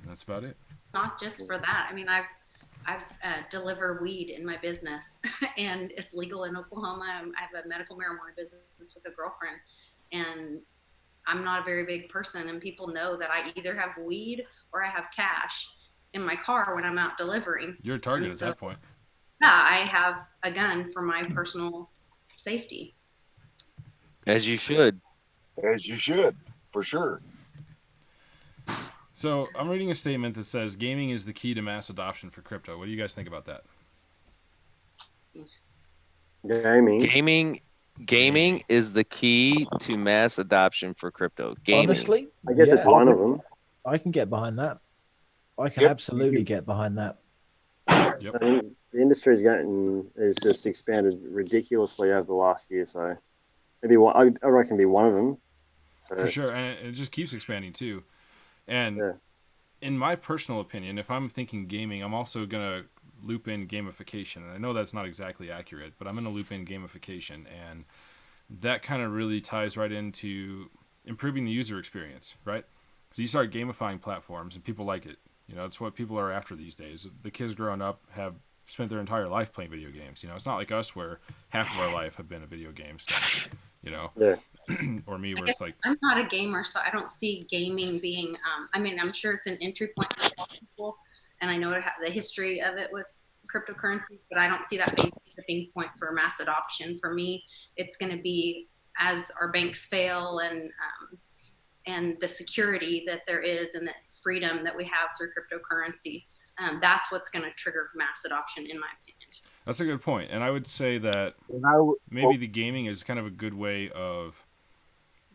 That's about it. Not just for that. I mean, I've deliver weed in my business, and it's legal in Oklahoma. I have a medical marijuana business with a girlfriend, and I'm not a very big person, and people know that I either have weed or I have cash in my car when I'm out delivering. You're a target at that point. Yeah, I have a gun for my personal safety. As you should. As you should, for sure. So I'm reading a statement that says gaming is the key to mass adoption for crypto. What do you guys think about that? Gaming is the key to mass adoption for crypto. Gaming. Honestly, I guess it's one of them. I can get behind that. I can absolutely get behind that. Yep. I think the industry is just expanded ridiculously over the last year, so maybe one, I reckon be one of them. So, for sure, and it just keeps expanding too. And in my personal opinion, if I'm thinking gaming, I'm also gonna loop in gamification. And I know that's not exactly accurate, but I'm gonna loop in gamification, and that kind of really ties right into improving the user experience, right? So you start gamifying platforms, and people like it. You know, it's what people are after these days. The kids growing up have spent their entire life playing video games. You know, it's not like us where half of our life have been a video game stuff, you know, or me where it's like, I'm not a gamer, so I don't see gaming being, I mean, I'm sure it's an entry point for a lot of people, and I know the history of it with cryptocurrency, but I don't see that being a tipping point for mass adoption. For me, it's going to be as our banks fail and the security that there is and the freedom that we have through cryptocurrency. That's what's going to trigger mass adoption, in my opinion. That's a good point. And I would say that maybe the gaming is kind of a good way of,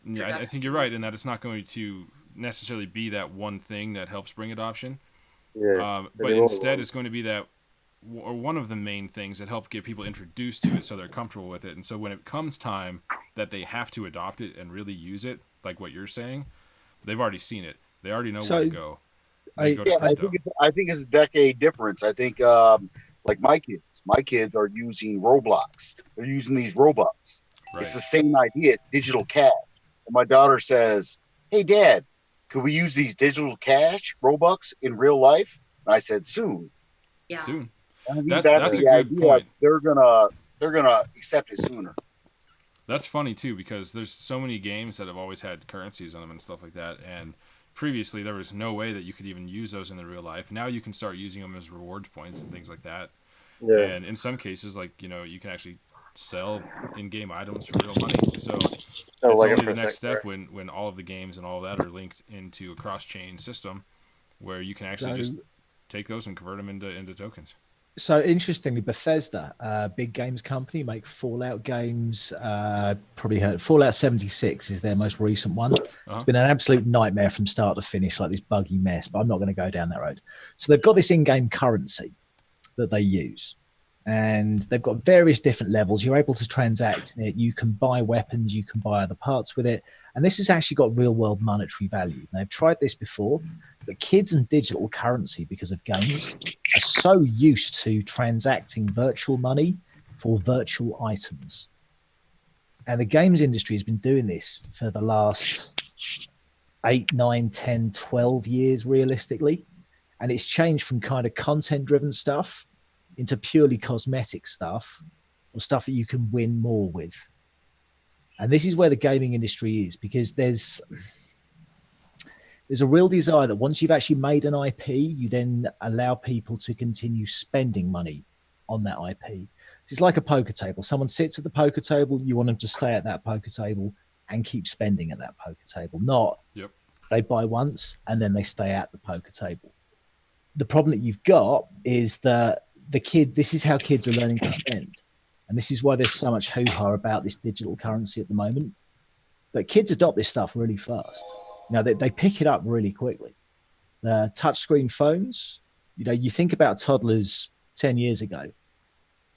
I think you're right in that it's not going to necessarily be that one thing that helps bring adoption. But instead it's going to be that, or one of the main things that help get people introduced to it so they're comfortable with it. And so when it comes time that they have to adopt it and really use it, like what you're saying, they've already seen it. They already know where to go. I think it's a decade difference. I think like my kids are using Roblox. They're using these Robux. Right. It's the same idea, digital cash. And my daughter says, "Hey, Dad, could we use these digital cash Robux in real life?" And I said, "Soon." Yeah. Soon. That's a good point. They're gonna accept it sooner. That's funny too, because there's so many games that have always had currencies on them and stuff like that, and previously there was no way that you could even use those in the real life. Now you can start using them as rewards points and things like that. Yeah. And in some cases, like, you know, you can actually sell in-game items for real money. So it's only the next step when all of the games and all of that are linked into a cross-chain system where you can actually just take those and convert them into tokens. So interestingly, Bethesda, big games company, make Fallout games. Probably heard Fallout 76 is their most recent one. It's been an absolute nightmare from start to finish, like this buggy mess. But I'm not going to go down that road. So they've got this in-game currency that they use, and they've got various different levels. You're able to transact in it. You can buy weapons. You can buy other parts with it. And this has actually got real-world monetary value. They've tried this before, but kids and digital currency, because of games, are so used to transacting virtual money for virtual items. And the games industry has been doing this for the last 8, 9, 10, 12 years, realistically. And it's changed from kind of content-driven stuff into purely cosmetic stuff, or stuff that you can win more with. And this is where the gaming industry is, because there's a real desire that once you've actually made an IP, you then allow people to continue spending money on that IP. It's like a poker table. Someone sits at the poker table, you want them to stay at that poker table and keep spending at that poker table, not they buy once and then they stay at the poker table. The problem that you've got is that this is how kids are learning to spend. And this is why there's so much hoo-ha about this digital currency at the moment. But kids adopt this stuff really fast. You know, they pick it up really quickly. The touchscreen phones, you know, you think about toddlers 10 years ago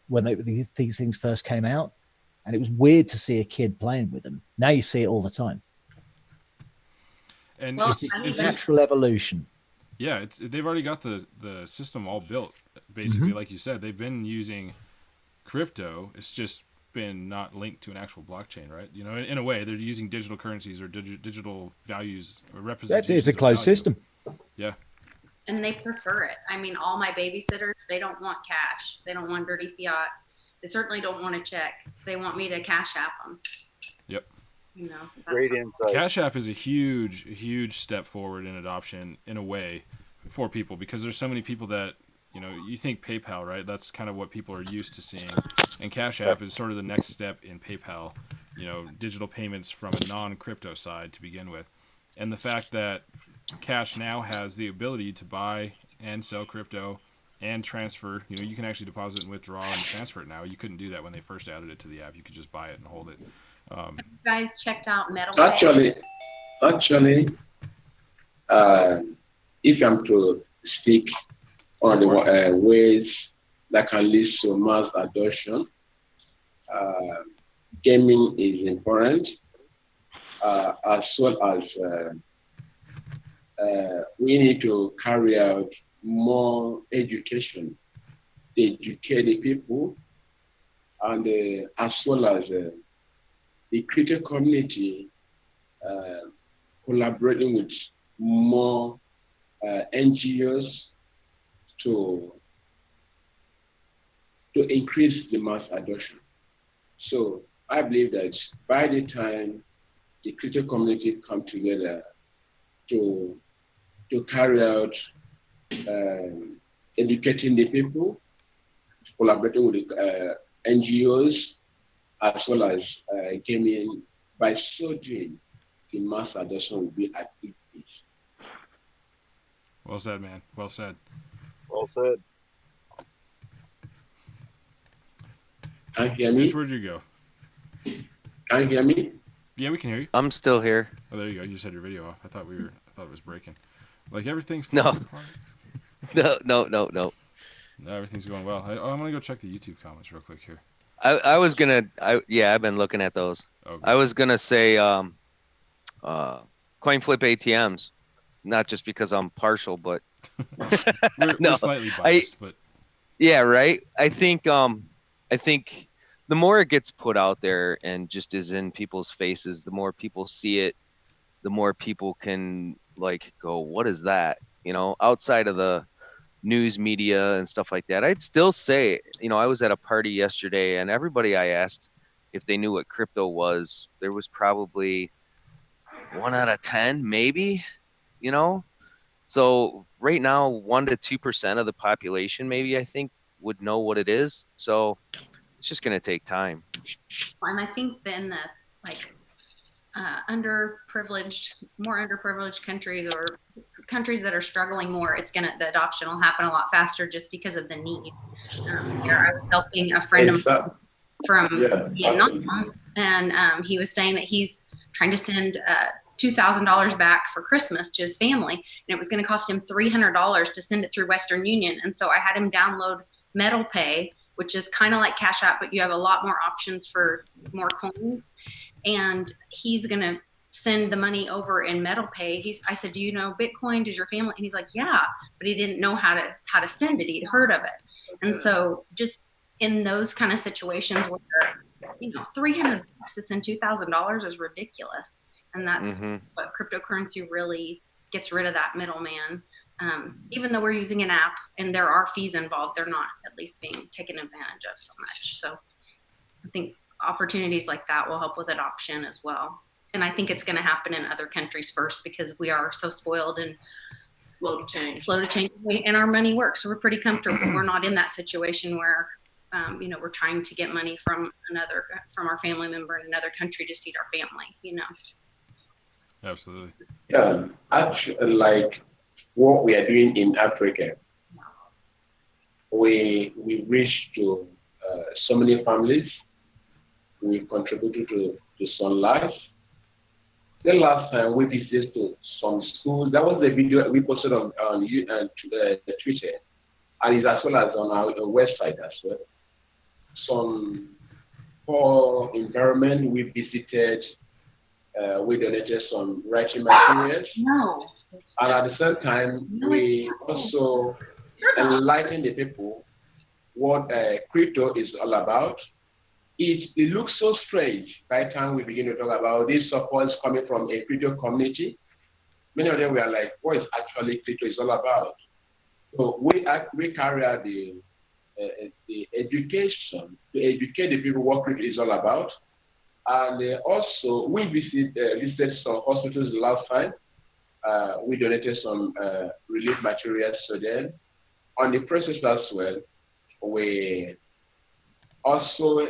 when these things first came out, and it was weird to see a kid playing with them. Now you see it all the time. And it's natural evolution. Yeah, they've already got the system all built. Basically, like you said, they've been using crypto. It's just been not linked to an actual blockchain, right? You know, in a way, they're using digital currencies or digital values or representations. It's a closed system. Yeah. and they prefer it. I mean, all my babysitters, they don't want cash. They don't want dirty fiat. They certainly don't want a check. They want me to cash app them. Yep. You know, Great insight. Cash App is a huge step forward in adoption in a way for people, because there's so many people that, you know, you think PayPal, right? That's kind of what people are used to seeing. And Cash App is sort of the next step in PayPal, you know, digital payments from a non-crypto side to begin with. And the fact that Cash now has the ability to buy and sell crypto and transfer, you know, you can actually deposit and withdraw and transfer it now. You couldn't do that when they first added it to the app. You could just buy it and hold it. you guys checked out Metal? Actually, if I'm to speak on the ways that can lead to mass adoption, gaming is important, as well as we need to carry out more education, educate the people, and as well as the creator community collaborating with more NGOs to increase the mass adoption. So I believe that by the time the creator community come together to carry out educating the people, collaborating with the NGOs, as well as gaming, by so doing, the mass adoption will be at its peak. Well said, man. Well said. Well said. Can you hear me? Mitch, where'd you go? Can you hear me? Yeah, we can hear you. I'm still here. Oh, there you go. You just had your video off. I thought it was breaking. Like everything's No. falling apart. No. No, everything's going well. I'm gonna go check the YouTube comments real quick here. I was gonna. I've been looking at those. Okay. I was gonna say coin flip ATMs, not just because I'm partial, but we're slightly biased, but yeah, right. I think the more it gets put out there and just is in people's faces, the more people see it, the more people can like go, what is that? You know, outside of the news media and stuff like that. I'd still say, you know, I was at a party yesterday and everybody I asked if they knew what crypto was, there was probably 1 out of 10, maybe, you know? So right now, 1 to 2% of the population, maybe, I think, would know what it is. So it's just going to take time. And I think then the more underprivileged countries, or countries that are struggling more, the adoption will happen a lot faster just because of the need. I was helping a friend of mine from Vietnam, and he was saying that he's trying to send $2,000 back for Christmas to his family, and it was going to cost him $300 to send it through Western Union. And so I had him download Metal Pay, which is kind of like Cash App, but you have a lot more options for more coins. And he's going to send the money over in Metal Pay. I said, do you know Bitcoin? Does your family? And he's like, yeah, but he didn't know how to send it. He'd heard of it. And so just in those kind of situations where, you know, $300 to send $2,000 is ridiculous. And that's what cryptocurrency really gets rid of, that middleman. Even though we're using an app and there are fees involved, they're not at least being taken advantage of so much. So I think opportunities like that will help with adoption as well. And I think it's going to happen in other countries first, because we are so spoiled and slow to change. And our money works. So we're pretty comfortable. We're not in that situation where, you know, we're trying to get money from our family member in another country to feed our family, you know. Absolutely. Yeah, actually, like what we are doing in Africa, we reach to so many families. We contributed to some lives. The last time we visited to some schools, that was the video we posted on Twitter, and it's as well as on our website as well. Some poor environment we visited. We donated some writing materials. And at the same time, we also enlighten the people what crypto is all about. It looks so strange by the time we begin to talk about this support coming from a crypto community. Many of them were like, what is actually crypto is all about? So we carry out the education to educate the people what crypto is all about. And also, we visited some hospitals the last time. We donated some relief materials to them. On the process as well, we also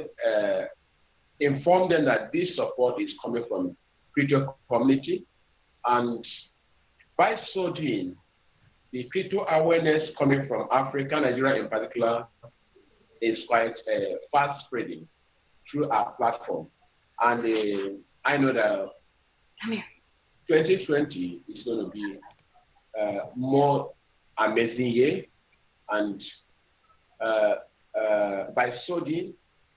informed them that this support is coming from crypto community. And by so doing, the crypto awareness coming from Africa, Nigeria in particular, is quite fast spreading through our platform. And I know that 2020 is going to be more amazing year. And by so doing,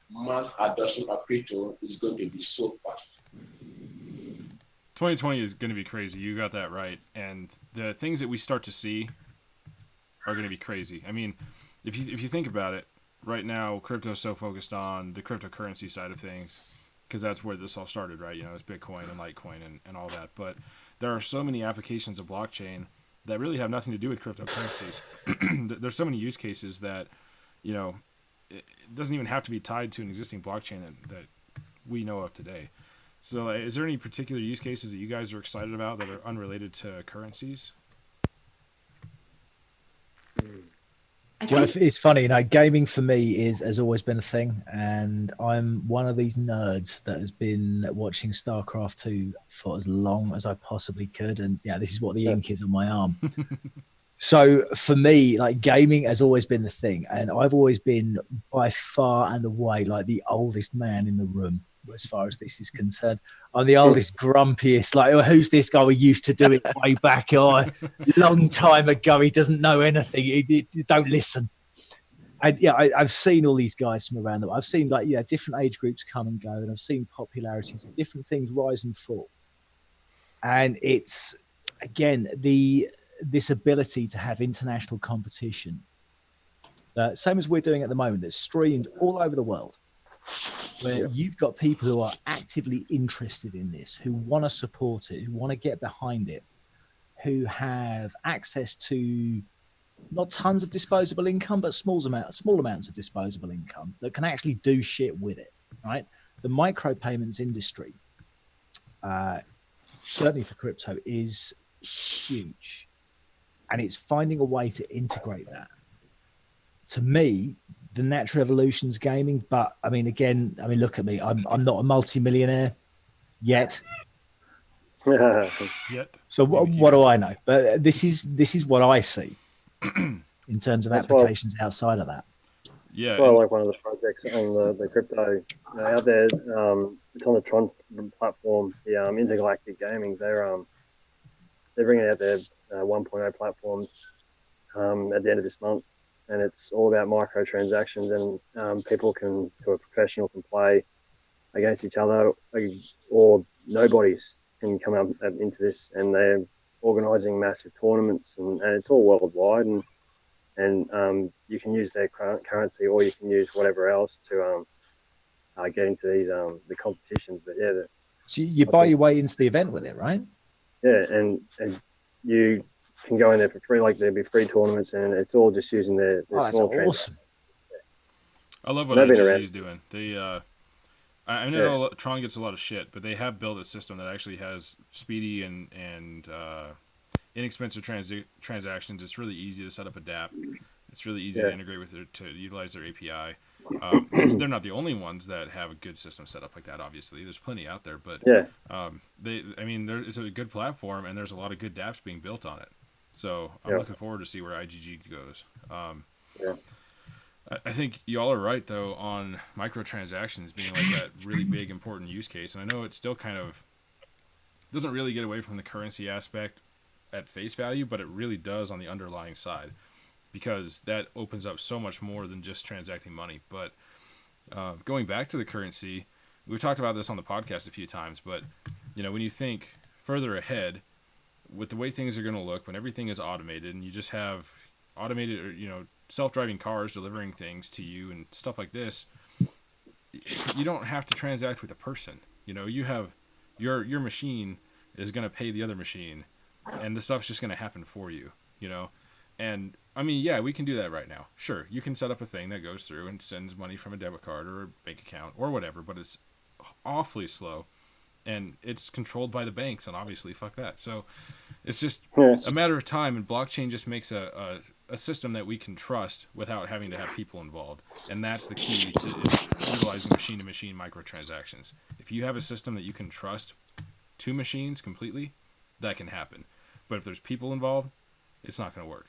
mass adoption of crypto is going to be so fast. 2020 is going to be crazy. You got that right. And the things that we start to see are going to be crazy. I mean, if you think about it, right now, crypto is so focused on the cryptocurrency side of things because that's where this all started, right? You know, it's Bitcoin and Litecoin and all that. But there are so many applications of blockchain that really have nothing to do with cryptocurrencies. There's so many use cases that, you know, it doesn't even have to be tied to an existing blockchain that we know of today. So is there any particular use cases that you guys are excited about that are unrelated to currencies? Do you know, it's funny, you know, gaming for me has always been a thing, and I'm one of these nerds that has been watching StarCraft 2 for as long as I possibly could, and yeah, this is what the ink is on my arm. So for me, like, gaming has always been the thing, and I've always been by far and away like the oldest man in the room as far as this is concerned. I'm the oldest, grumpiest, like, who's this guy? We used to do it way back, long time ago. He doesn't know anything. He don't listen. And yeah, I've seen all these guys from around them. I've seen, like, yeah, different age groups come and go, and I've seen popularities of different things rise and fall. And it's, again, this ability to have international competition, same as we're doing at the moment, that's streamed all over the world, where you've got people who are actively interested in this, who want to support it, who want to get behind it, who have access to not tons of disposable income, but small amounts of disposable income that can actually do shit with it, right? The micropayments industry, certainly for crypto, is huge. And it's finding a way to integrate that. To me, the natural evolution's gaming, but I mean, again, look at me. I'm not a multi-millionaire yet. So what do I know? But this is what I see in terms of applications outside of that. Yeah, that's why I like one of the projects on the crypto out there. It's on the Tron platform, the Intergalactic Gaming. They're bringing out their 1.0 platforms at the end of this month, and it's all about microtransactions, and people who are professional can play against each other, or nobodies can come up into this, and they're organising massive tournaments, and it's all worldwide, and you can use their currency, or you can use whatever else to get into these the competitions. But yeah, so you buy your way into the event with it, right? Yeah, and you can go in there for free. Like, there'll be free tournaments, and it's all just using their small that's awesome. I love what IGG is doing. They, I know Tron gets a lot of shit, but they have built a system that actually has speedy and inexpensive transactions. It's really easy to set up a DApp. It's really easy to integrate with it, to utilize their API. They're not the only ones that have a good system set up like that. Obviously, there's plenty out there, but it's a good platform, and there's a lot of good dApps being built on it. So I'm looking forward to see where IGG goes. I think y'all are right, though, on microtransactions being like that really big, important use case. And I know it still kind of doesn't really get away from the currency aspect at face value, but it really does on the underlying side, because that opens up so much more than just transacting money. But going back to the currency, we've talked about this on the podcast a few times, but you know, when you think further ahead with the way things are going to look, when everything is automated and you just have automated, or, you know, self-driving cars delivering things to you and stuff like this, you don't have to transact with a person. You know, you have your machine is going to pay the other machine, and the stuff's just going to happen for you, you know. And I mean, yeah, we can do that right now. Sure, you can set up a thing that goes through and sends money from a debit card or a bank account or whatever, but it's awfully slow, and it's controlled by the banks, and obviously, fuck that. So it's just a matter of time, and blockchain just makes a system that we can trust without having to have people involved, and that's the key to utilizing machine-to-machine microtransactions. If you have a system that you can trust two machines completely, that can happen. But if there's people involved, it's not going to work.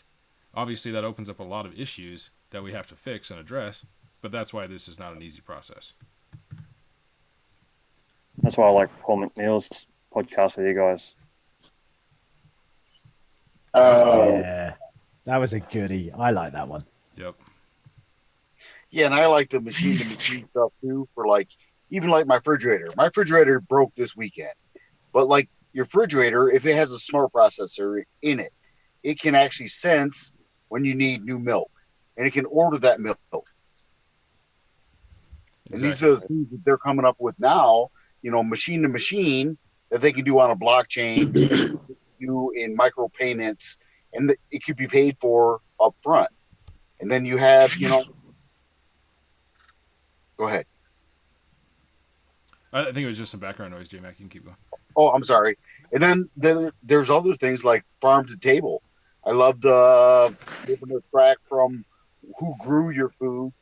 Obviously, that opens up a lot of issues that we have to fix and address, but that's why this is not an easy process. That's why I like Paul McNeil's podcast with you guys. Yeah, that was a goodie. I like that one. Yep. Yeah, and I like the machine-to-machine stuff too. For like, even like my refrigerator. My refrigerator broke this weekend, but like your refrigerator, if it has a smart processor in it, it can actually sense when you need new milk, and it can order that milk. Exactly. And these are the things that they're coming up with now. You know, machine to machine that they can do on a blockchain, do in micro payments, and it could be paid for up front. And then you have, you know, go ahead. I think it was just some background noise, J-Mac. You can keep going. Oh, I'm sorry. And then there's other things like farm to table. I love able to track from who grew your food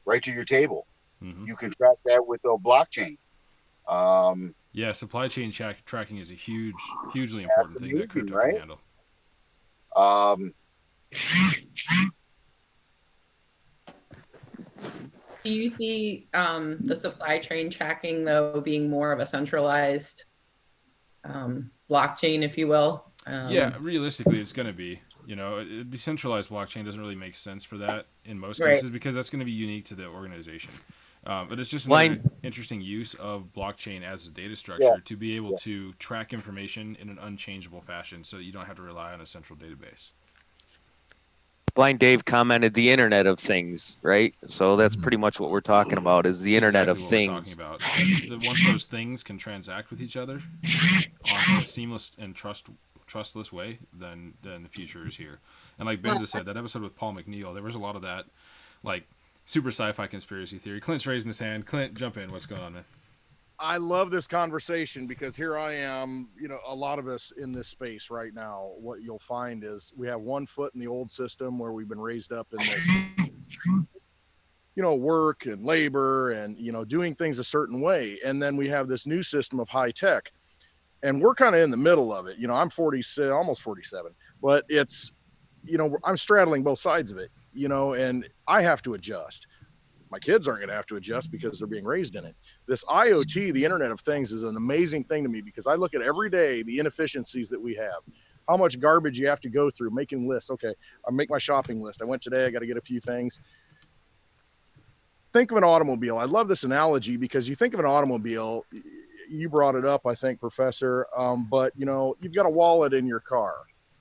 right to your table. Mm-hmm. You can track that with a blockchain. Yeah, supply chain tracking is a hugely important thing that crypto can handle. Do you see the supply chain tracking, though, being more of a centralized blockchain, if you will? Yeah, realistically, it's going to be. You know, a decentralized blockchain doesn't really make sense for that in most cases because that's going to be unique to the organization. But it's just another interesting use of blockchain as a data structure to be able to track information in an unchangeable fashion so that you don't have to rely on a central database. Blind Dave commented the Internet of Things, right? So that's pretty much what we're talking about is the Internet of Things. We're talking about. Once those things can transact with each other in a seamless and trustless way, then the future is here. And like Benza said, that episode with Paul McNeil, there was a lot of that, like super sci-fi conspiracy theory. Clint's raising his hand. Clint, jump in. What's going on, man? I love this conversation because here I am, you know, a lot of us in this space right now, what you'll find is we have one foot in the old system where we've been raised up in this you know, work and labor and, you know, doing things a certain way. And then we have this new system of high tech and we're kind of in the middle of it. You know, I'm 46, almost 47, but it's, you know, I'm straddling both sides of it, you know, and I have to adjust. My kids aren't going to have to adjust because they're being raised in it. This IoT, the Internet of Things, is an amazing thing to me because I look at every day the inefficiencies that we have, how much garbage you have to go through, making lists. Okay, I make my shopping list. I went today, I got to get a few things. Think of an automobile. I love this analogy because you think of an automobile, you brought it up, I think, Professor, but, you know, you've got a wallet in your car.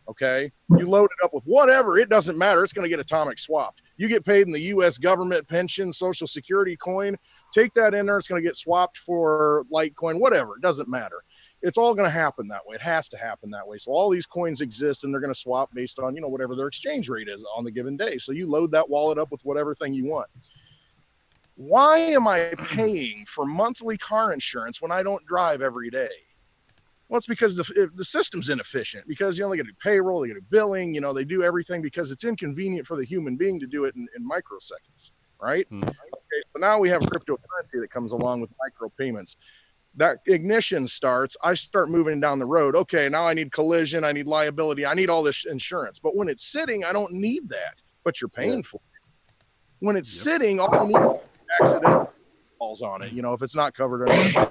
Okay, you load it up with whatever, it doesn't matter. It's going to get atomic swapped. You get paid in the U.S. government pension, Social Security coin. Take that in there. It's going to get swapped for Litecoin, whatever. It doesn't matter. It's all going to happen that way. It has to happen that way. So all these coins exist, and they're going to swap based on, you know, whatever their exchange rate is on the given day. So you load that wallet up with whatever thing you want. Why am I paying for monthly car insurance when I don't drive every day? Well, it's because the system's inefficient because, you know, they got to do payroll, they got to do billing, you know, they do everything because it's inconvenient for the human being to do it in microseconds, right? Okay, so now we have cryptocurrency that comes along with micro payments. That ignition starts, I start moving down the road. Okay, now I need collision, I need liability, I need all this insurance. But when it's sitting, I don't need that, but you're paying for it. When it's sitting, all you need is accidental falls on it, you know, if it's not covered under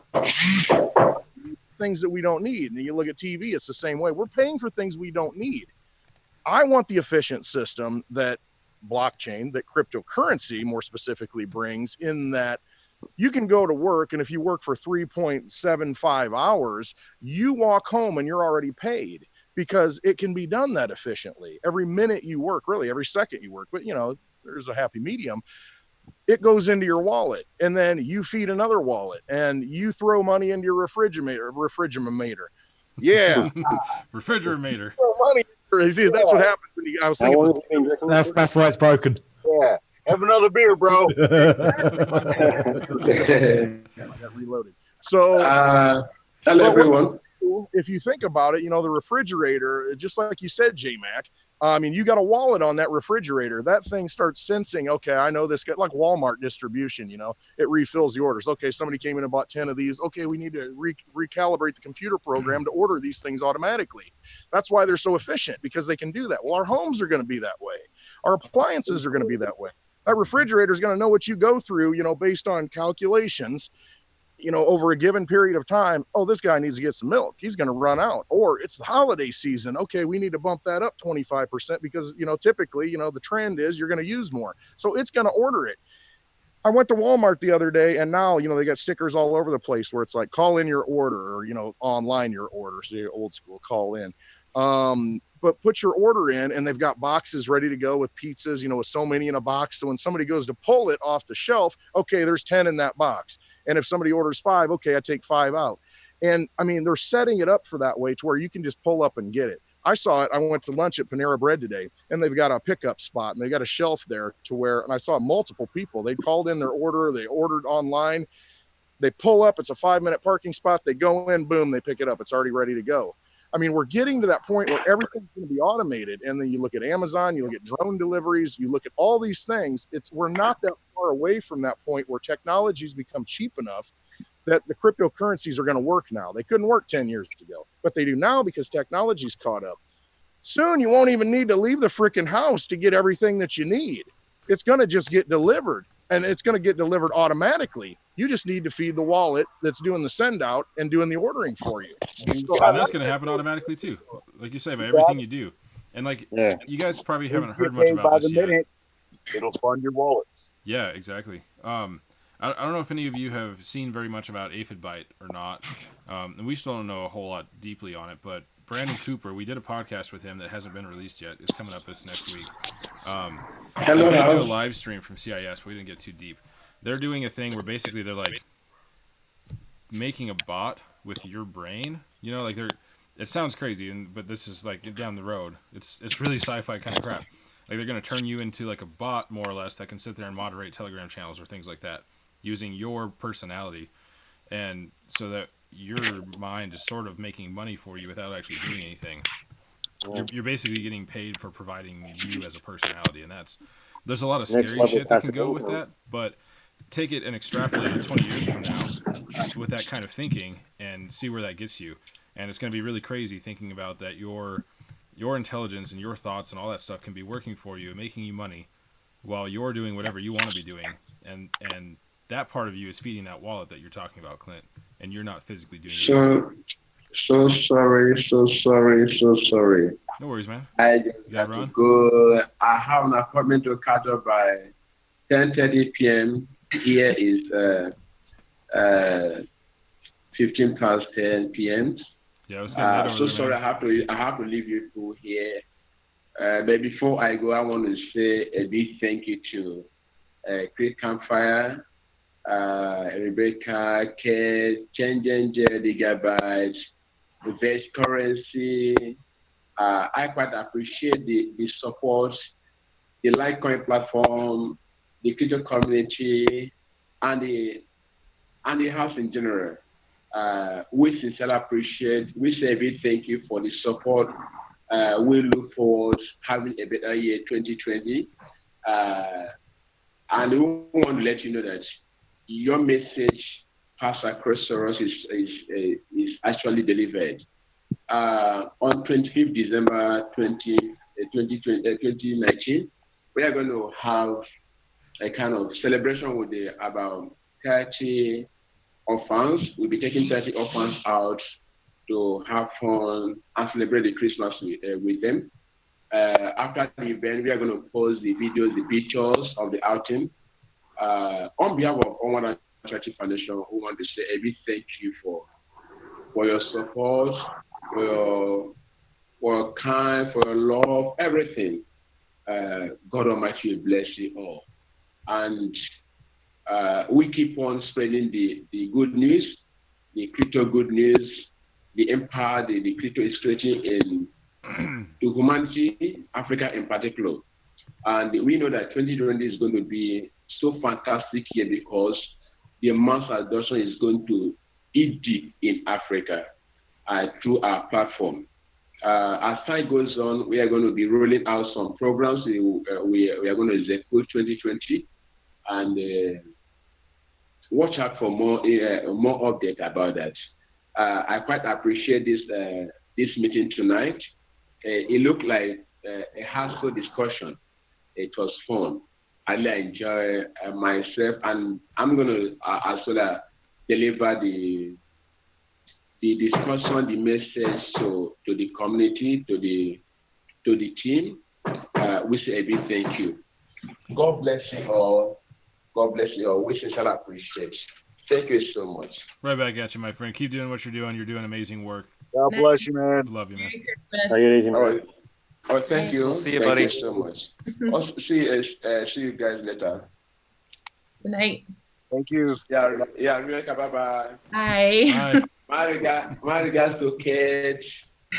things that we don't need. And you look at TV, it's the same way. We're paying for things we don't need. I want the efficient system that blockchain, that cryptocurrency more specifically brings, in that you can go to work, and if you work for 3.75 hours, you walk home and you're already paid because it can be done that efficiently. Every minute you work, really every second you work, but you know, there's a happy medium. It goes into your wallet, and then you feed another wallet, and you throw money into your refrigerator. Yeah. Refrigerator. Throw money in See, that's what happens when you. I was thinking. That's why it's broken. Yeah. Have another beer, bro. I got reloaded. So, hello, but what's everyone. cool, if you think about it, the refrigerator, just like you said, J-Mac, I mean, you got a wallet on that refrigerator. That thing starts sensing, okay, I know this guy, like Walmart distribution, it refills the orders. Okay, somebody came in and bought 10 of these. Okay, we need to recalibrate the computer program to order these things automatically. That's why they're so efficient, because they can do that. Well, our homes are going to be that way. Our appliances are going to be that way. That refrigerator is going to know what you go through, based on calculations, over a given period of time. Oh, this guy needs to get some milk. He's going to run out. Or it's the holiday season. Okay, we need to bump that up 25% because, typically, the trend is you're going to use more. So it's going to order it. I went to Walmart the other day, and now, they got stickers all over the place where it's like, call in your order, or, online your order. So you're old school, call in. But put your order in, and they've got boxes ready to go with pizzas, with so many in a box. So when somebody goes to pull it off the shelf, okay, there's 10 in that box. And if somebody orders 5, okay, I take 5 out. And I mean, they're setting it up for that way to where you can just pull up and get it. I saw it. I went to lunch at Panera Bread today, and they've got a pickup spot, and they got a shelf there to where, and I saw multiple people. They called in their order. They ordered online. They pull up. It's a 5-minute parking spot. They go in, boom, they pick it up. It's already ready to go. I mean, we're getting to that point where everything's going to be automated. And then you look at Amazon, you look at drone deliveries, you look at all these things. We're not that far away from that point where technology's become cheap enough that the cryptocurrencies are going to work now. They couldn't work 10 years ago, but they do now because technology's caught up. Soon you won't even need to leave the freaking house to get everything that you need. It's going to just get delivered, and it's going to get delivered automatically. You just need to feed the wallet that's doing the send out and doing the ordering for you. And that's going to happen automatically too, like you say, by everything you do. And you guys probably haven't heard much about this yet. It'll fund your wallets. Yeah, exactly. I don't know if any of you have seen very much about Aphid Byte or not, and we still don't know a whole lot deeply on it. But Brandon Cooper, we did a podcast with him that hasn't been released yet. It's coming up this next week. I did do a live stream from CIS, but we didn't get too deep. They're doing a thing where basically they're like making a bot with your brain. It sounds crazy, but this is like down the road. It's really sci-fi kind of crap. Like they're going to turn you into like a bot more or less that can sit there and moderate Telegram channels or things like that using your personality, and so that your mind is sort of making money for you without actually doing anything. You're basically getting paid for providing you as a personality, and there's a lot of scary shit that can go with that, but take it and extrapolate it 20 years from now with that kind of thinking and see where that gets you. And it's going to be really crazy thinking about that your intelligence and your thoughts and all that stuff can be working for you and making you money while you're doing whatever you want to be doing. And that part of you is feeding that wallet that you're talking about, Clint, and you're not physically doing it. So sorry. No worries, man. I just got to go. I have an appointment to catch up by 10:30 p.m. Here is 15 past 10 p.m. Yeah, I was getting sorry. I have to leave you two here. But before I go, I want to say a big thank you to Crypto Campfire, Rebecca, Kate, Change, Gigabyte, Reverse Currency. I quite appreciate the support, the Litecoin platform, the crypto community, and the house in general. We sincerely appreciate. We say a big thank you for the support. We look forward to having a better year 2020. And we want to let you know that your message passed across to us is actually delivered. On 25th December 2019, we are going to have a kind of celebration with about 30 orphans. We'll be taking 30 orphans out to have fun and celebrate the Christmas with them. After the event, we are going to post the videos, the pictures of the outing. On behalf of Onward Charity Foundation, we want to say a big thank you for your support, for your kind, for your love, everything. God Almighty will bless you all. And we keep on spreading the good news, the crypto good news, the empire the crypto is creating to humanity, Africa in particular. And we know that 2020 is going to be so fantastic here because the mass adoption is going to eat deep in Africa through our platform. As time goes on, we are going to be rolling out some programs. We are going to execute 2020 and watch out for more update about that. I quite appreciate this meeting tonight. It looked like a hardcore discussion. It was fun. I really enjoy myself, and I'm going to as well deliver the discussion, the message to the community, to the team. We say a big thank you. God bless you all. God bless you all. We sincerely appreciate. Thank you so much. Right back at you, my friend. Keep doing what you're doing. You're doing amazing work. God bless you, man. Love you, man. Take it easy, man. Oh, thank you. We'll see you, Thank buddy. you so much. Also, see you guys later. Good night. Thank you. Yeah, Rebecca, bye-bye. Hi. My regards to Kate.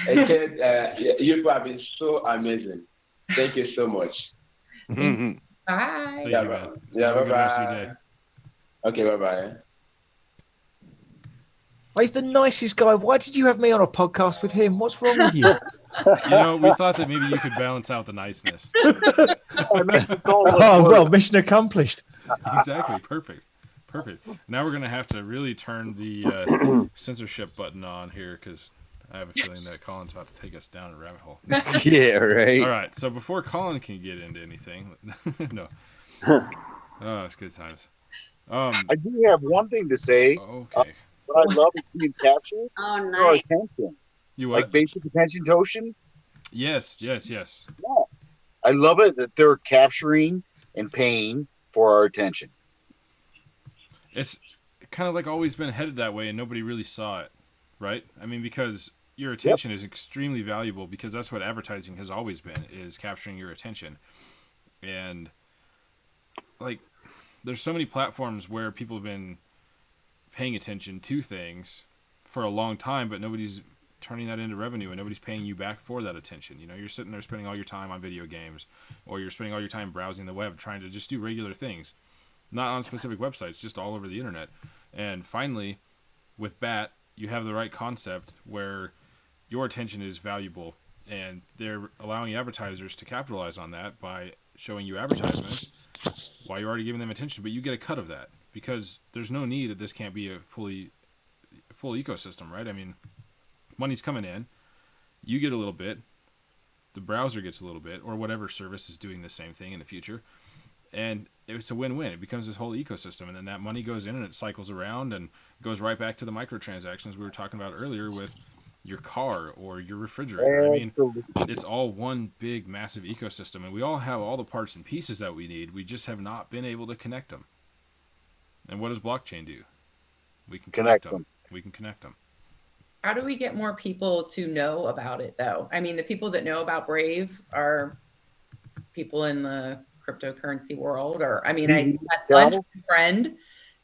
Kate, you have been so amazing. Thank you so much. Bye. Thank you, man. Yeah, Have a good rest of your bye-bye. day. Okay, bye-bye. Oh, he's the nicest guy. Why did you have me on a podcast with him? What's wrong with you? We thought that maybe you could balance out the niceness. Oh, well, mission accomplished. Exactly. Perfect. Now we're going to have to really turn the censorship button on here because I have a feeling that Colin's about to take us down a rabbit hole. Yeah, right. All right. So before Colin can get into anything, no. Oh, it's good times. I do have one thing to say. Okay. What I love is being captured. Oh, for nice. attention. You what? Like basic attention token. Yes. Yeah. I love it that they're capturing and paying for our attention. It's kind of like always been headed that way and nobody really saw it, right? I mean, because your attention is extremely valuable because that's what advertising has always been, is capturing your attention. And like there's so many platforms where people have been paying attention to things for a long time, but nobody's turning that into revenue and nobody's paying you back for that attention. You're sitting there spending all your time on video games, or you're spending all your time browsing the web trying to just do regular things, not on specific websites, just all over the internet. And finally, with BAT, you have the right concept where your attention is valuable, and they're allowing advertisers to capitalize on that by showing you advertisements while you're already giving them attention, but you get a cut of that because there's no need that this can't be a full ecosystem, right? I mean, money's coming in, you get a little bit, the browser gets a little bit, or whatever service is doing the same thing in the future, and it's a win-win. It becomes this whole ecosystem, and then that money goes in and it cycles around and goes right back to the microtransactions we were talking about earlier with your car or your refrigerator. I mean, it's all one big, massive ecosystem, and we all have all the parts and pieces that we need. We just have not been able to connect them. And what does blockchain do? We can connect them. We can connect them. How do we get more people to know about it, though? I mean, the people that know about Brave are people in the cryptocurrency world, or I mean, I had lunch with a friend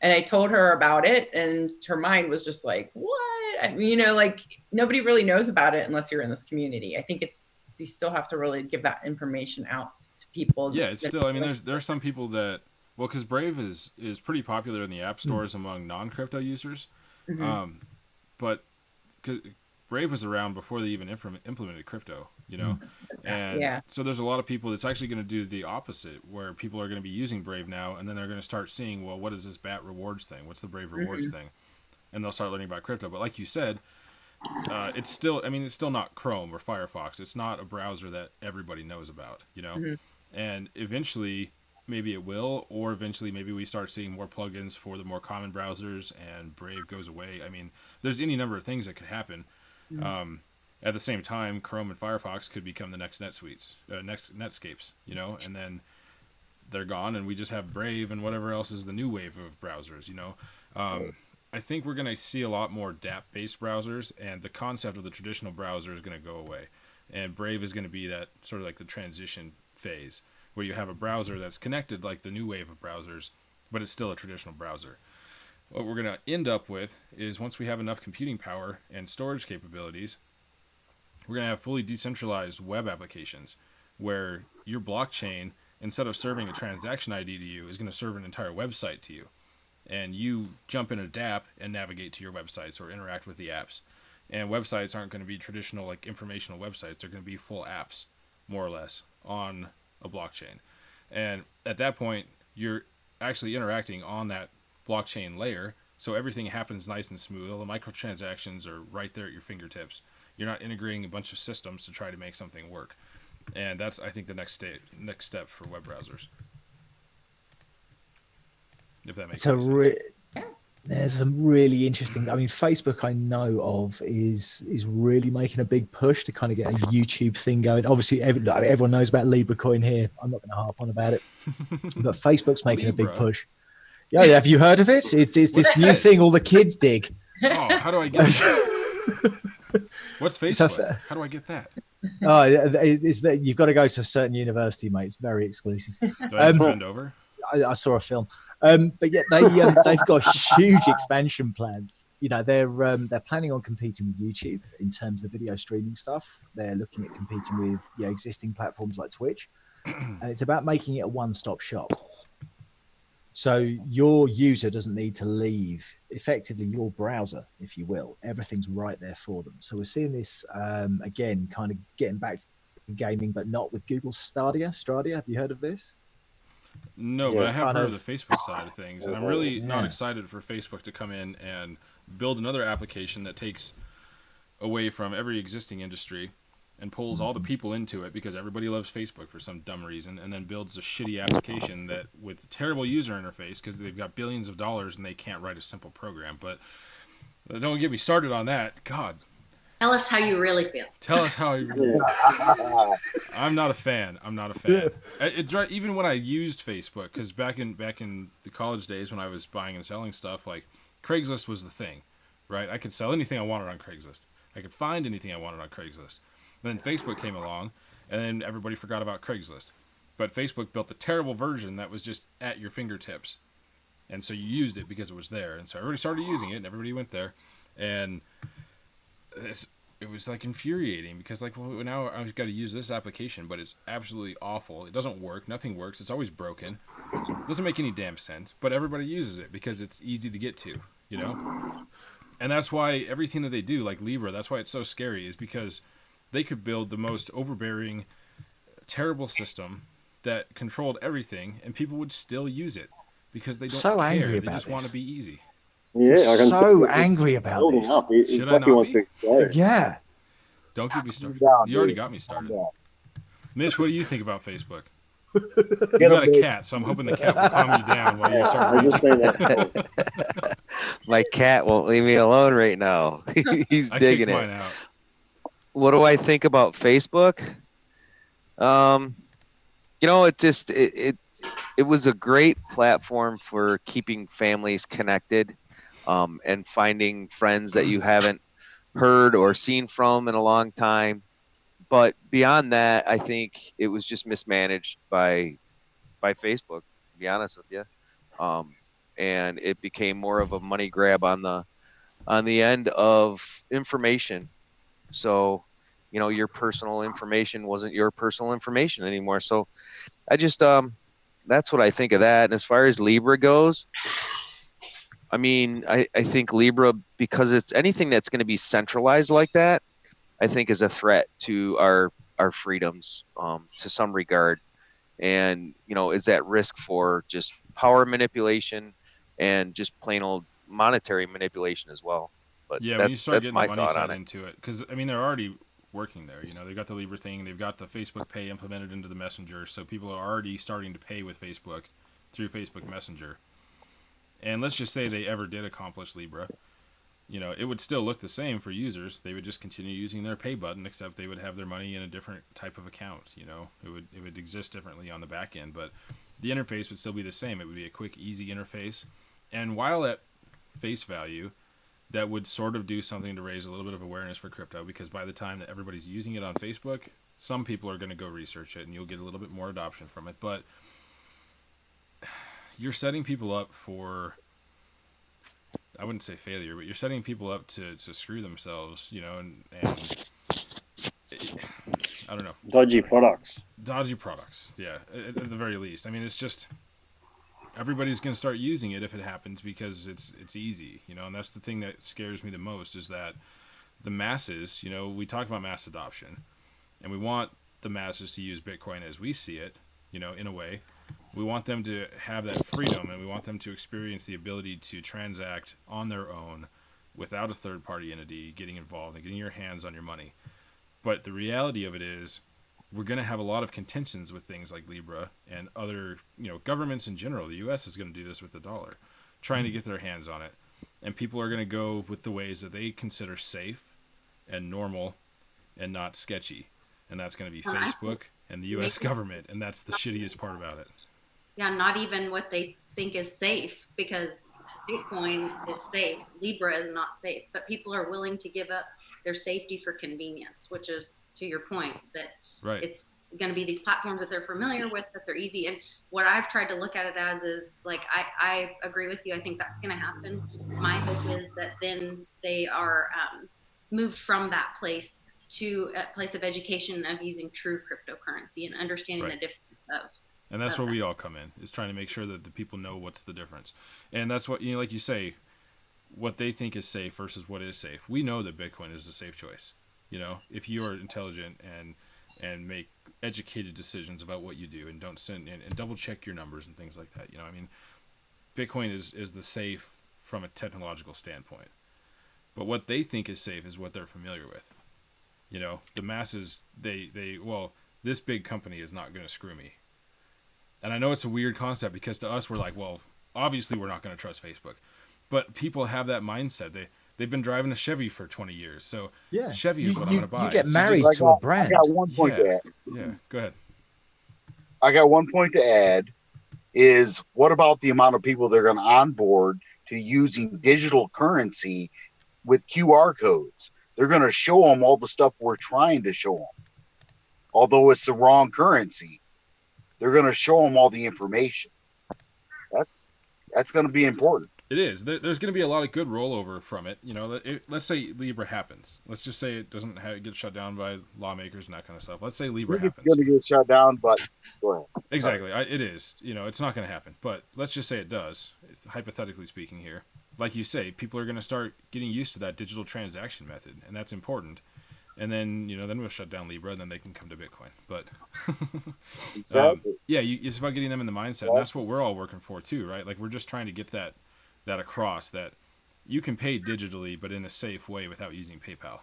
and I told her about it, and her mind was just like, what? I mean, like nobody really knows about it unless you're in this community. I think you still have to really give that information out to people. Yeah, it's still, I mean, there are some people that, well, because Brave is pretty popular in the app stores among non-crypto users. Mm-hmm. But because Brave was around before they even implemented crypto, and so there's a lot of people that's actually going to do the opposite, where people are going to be using Brave now, and then they're going to start seeing, well, what is this BAT rewards thing? What's the Brave rewards thing? And they'll start learning about crypto. But like you said, it's still not Chrome or Firefox. It's not a browser that everybody knows about, and eventually maybe it will, or eventually maybe we start seeing more plugins for the more common browsers and Brave goes away. I mean, there's any number of things that could happen. At the same time, Chrome and Firefox could become the next next Netscapes, and then they're gone and we just have Brave and whatever else is the new wave of browsers, I think we're going to see a lot more dApp-based browsers, and the concept of the traditional browser is going to go away. And Brave is going to be that sort of like the transition phase where you have a browser that's connected like the new wave of browsers, but it's still a traditional browser. What we're going to end up with is, once we have enough computing power and storage capabilities, we're going to have fully decentralized web applications where your blockchain, instead of serving a transaction ID to you, is going to serve an entire website to you. And you jump in a DApp and navigate to your websites or interact with the apps. And websites aren't going to be traditional, like, informational websites. They're going to be full apps, more or less, on a blockchain. And at that point, you're actually interacting on that blockchain layer, so everything happens nice and smooth. All the microtransactions are right there at your fingertips. You're not integrating a bunch of systems to try to make something work. And that's, I think, the next step for web browsers. If that makes sense. There's some really interesting. I mean, Facebook, I know of, is really making a big push to kind of get a YouTube thing going. Obviously, everyone knows about Libra coin here. I'm not going to harp on about it, but Facebook's making a big push. Yeah, have you heard of it? It's this new thing all the kids dig. Oh, how do I get that? What's Facebook? How do I get that? Oh, it's that you've got to go to a certain university, mate. It's very exclusive. Do I have to bend over? I saw a film. But yeah, they've got huge expansion plans. You know, they're planning on competing with YouTube in terms of the video streaming stuff. They're looking at competing with existing platforms like Twitch, and it's about making it a one-stop shop. So your user doesn't need to leave effectively your browser, if you will. Everything's right there for them. So we're seeing this again, kind of getting back to gaming, but not with Google Stadia. Have you heard of this? No, but I have heard of the Facebook side of things, and I'm really not excited for Facebook to come in and build another application that takes away from every existing industry and pulls all the people into it because everybody loves Facebook for some dumb reason, and then builds a shitty application that with terrible user interface because they've got billions of dollars and they can't write a simple program. But don't get me started on that. God. Tell us how you really feel. Tell us how you really feel. I'm not a fan. Even when I used Facebook, because back in the college days when I was buying and selling stuff, like Craigslist was the thing, right? I could sell anything I wanted on Craigslist. I could find anything I wanted on Craigslist. Then Facebook came along, and then everybody forgot about Craigslist. But Facebook built a terrible version that was just at your fingertips. And so you used it because it was there. And so everybody started using it, and everybody went there. And it was like infuriating because like, well, now I've got to use this application, but it's absolutely awful. It doesn't work. Nothing works. It's always broken. It doesn't make any damn sense, but everybody uses it because it's easy to get to, you know? And that's why everything that they do, like Libra, that's why it's so scary, is because they could build the most overbearing, terrible system that controlled everything, and people would still use it because they don't care. They just want to be easy. Yeah, I'm so angry about this. Should I not be? Yeah. Don't get me started. You already got me started. Mitch, what do you think about Facebook? You got a cat, so I'm hoping the cat will calm you down while you start. My cat won't leave me alone right now. He's digging it. Mine out. What do I think about Facebook? You know, it was a great platform for keeping families connected, and finding friends that you haven't heard or seen from in a long time. But beyond that, I think it was just mismanaged by Facebook, to be honest with you. And it became more of a money grab on the end of information. So, you know, your personal information wasn't your personal information anymore. So I just, that's what I think of that. And as far as Libra goes, I mean, I think Libra, because it's anything that's going to be centralized like that, I think is a threat to our freedoms, to some regard. And, you know, is at risk for just power manipulation and just plain old monetary manipulation as well. But yeah, when you start getting the money side into it, because I mean, they're already working there. You know, they've got the Libra thing, they've got the Facebook Pay implemented into the Messenger, so people are already starting to pay with Facebook through Facebook Messenger. And let's just say they ever did accomplish Libra, you know, it would still look the same for users. They would just continue using their pay button, except they would have their money in a different type of account. You know, it would exist differently on the back end, but the interface would still be the same. It would be a quick, easy interface. And while at face value, that would sort of do something to raise a little bit of awareness for crypto, because by the time that everybody's using it on Facebook, some people are going to go research it and you'll get a little bit more adoption from it. But you're setting people up for, I wouldn't say failure, but you're setting people up to screw themselves, you know, and I don't know. Dodgy products. Dodgy products, yeah, at the very least. I mean, it's just everybody's going to start using it if it happens because it's easy, you know, and that's the thing that scares me the most is that the masses, you know, we talk about mass adoption, and we want the masses to use Bitcoin as we see it, you know, in a way. We want them to have that freedom, and we want them to experience the ability to transact on their own without a third-party entity getting involved and getting your hands on your money. But the reality of it is we're going to have a lot of contentions with things like Libra and other, you know, governments in general. The U.S. is going to do this with the dollar, trying to get their hands on it. And people are going to go with the ways that they consider safe and normal and not sketchy. And that's going to be Facebook and the U.S. government. And that's the shittiest part about it. Yeah, not even what they think is safe, because Bitcoin is safe. Libra is not safe. But people are willing to give up their safety for convenience, which is, to your point, that it's going to be these platforms that they're familiar with, that they're easy. And what I've tried to look at it as is, like, I agree with you. I think that's going to happen. My hope is that then they are moved from that place to a place of education of using true cryptocurrency and understanding the difference of. And that's where we all come in, is trying to make sure that the people know what's the difference. And that's what, you know, like you say, what they think is safe versus what is safe. We know that Bitcoin is the safe choice. You know, if you are intelligent and make educated decisions about what you do and don't send and double check your numbers and things like that. You know, I mean, Bitcoin is the safe from a technological standpoint. But what they think is safe is what they're familiar with. You know, the masses, well, this big company is not going to screw me. And I know it's a weird concept because to us, we're like, well, obviously we're not going to trust Facebook. But people have that mindset. They've been driving a Chevy for 20 years. So Chevy is what I'm going to buy. You get married to a brand. I got one point to add. Yeah, go ahead. I got one point to add is what about the amount of people that are going to onboard to using digital currency with QR codes? They're going to show them all the stuff we're trying to show them. Although it's the wrong currency, they're going to show them all the information. That's going to be important. It is. There's going to be a lot of good rollover from it. You know, let's say Libra happens. Let's just say it doesn't get shut down by lawmakers and that kind of stuff. Let's say Libra happens. It's going to get shut down, but go ahead. Exactly. It is. You know, it's not going to happen. But let's just say it does, hypothetically speaking here. Like you say, people are going to start getting used to that digital transaction method, and that's important. And then, you know, then we'll shut down Libra, and then they can come to Bitcoin. But exactly. It's about getting them in the mindset. And that's what we're all working for too, right? Like, we're just trying to get that across, that you can pay digitally, but in a safe way without using PayPal.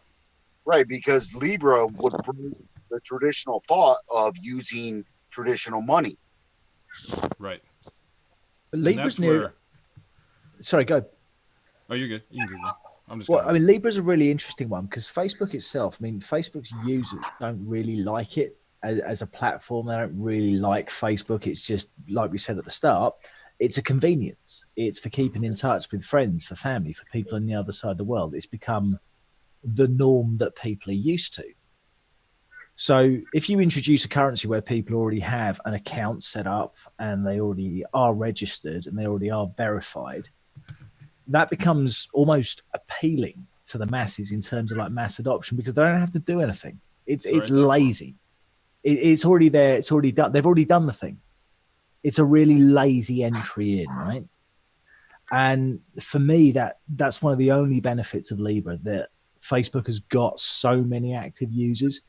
Right, because Libra would bring the traditional thought of using traditional money. Right. But Libra's new. Sorry, go. Oh, you're good. You can go. I'm just. Well, I mean, Libra's a really interesting one because Facebook itself. I mean, Facebook's users don't really like it as a platform. They don't really like Facebook. It's just like we said at the start. It's a convenience. It's for keeping in touch with friends, for family, for people on the other side of the world. It's become the norm that people are used to. So if you introduce a currency where people already have an account set up and they already are registered and they already are verified, that becomes almost appealing to the masses in terms of like mass adoption because they don't have to do anything. It's lazy. It's already there. It's already done. They've already done the thing. It's a really lazy entry in, right? And for me, that's one of the only benefits of Libra, that Facebook has got so many active users,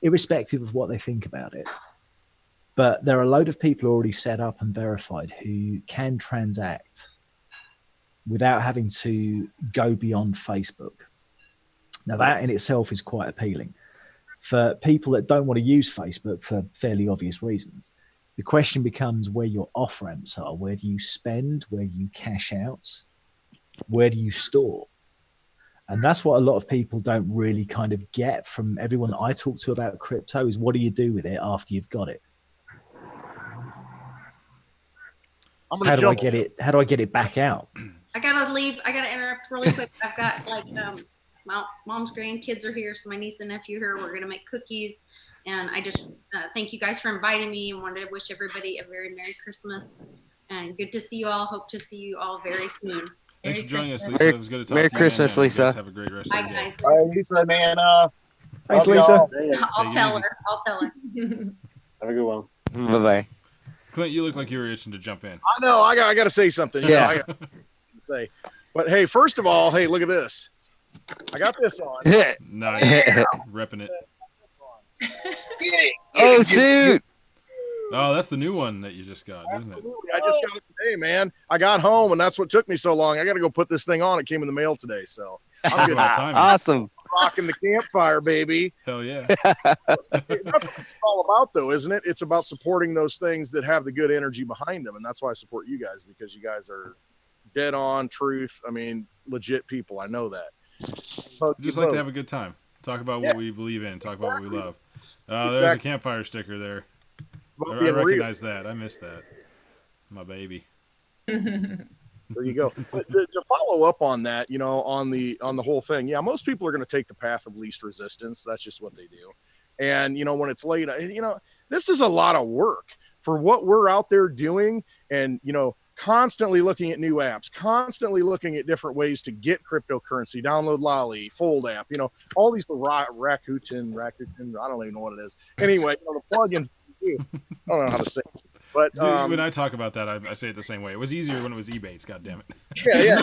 irrespective of what they think about it. But there are a load of people already set up and verified who can transact without having to go beyond Facebook. Now, that in itself is quite appealing. For people that don't want to use Facebook for fairly obvious reasons, the question becomes where your off-ramps are. Where do you spend? Where do you cash out? Where do you store? And that's what a lot of people don't really kind of get from everyone that I talk to about crypto is what do you do with it after you've got it? How do I get it back out? I gotta leave. I gotta interrupt really quick. I've got my mom's grandkids are here, so my niece and nephew here. We're gonna make cookies, and I just thank you guys for inviting me and wanted to wish everybody a very Merry Christmas and good to see you all. Hope to see you all very soon. Thanks for joining us, Lisa. It was good to talk to you. Merry Christmas, Lisa. Have a great rest of the day. All right, Lisa, man. Thanks, Love Lisa. y'all. I'll tell her. I'll tell her. Have a good one. Bye bye. Clint, you look like you were itching to jump in. I know. I got to say something. You know, Yeah. I got to say. But hey, first of all, hey, look at this. I got this on. Nice. Repping it. Oh, shoot. Oh, that's the new one that you just got, isn't it? Absolutely. I just got it today, man. I got home, and that's what took me so long. I got to go put this thing on. It came in the mail today, so I'm good. Awesome. Rocking the campfire, baby. Hell yeah. That's what it's all about, though, isn't it? It's about supporting those things that have the good energy behind them, and that's why I support you guys, because you guys are dead on truth. I mean, legit people. I know that. Just like to have a good time. Talk about what we believe in. Talk about what we love. There's a campfire sticker there. I recognize that. I missed that. My baby. There you go. But to follow up on that, you know, on the whole thing, yeah, most people are going to take the path of least resistance. That's just what they do. And, you know, when it's late, you know, this is a lot of work for what we're out there doing, and, you know, constantly looking at new apps, constantly looking at different ways to get cryptocurrency, download Lolly, Fold app, you know, all these Rakuten, I don't even know what it is. Anyway, you know, the plugins, I don't know how to say it. But Dude, when I talk about that, I say it the same way. It was easier when it was Ebates, goddammit. Yeah.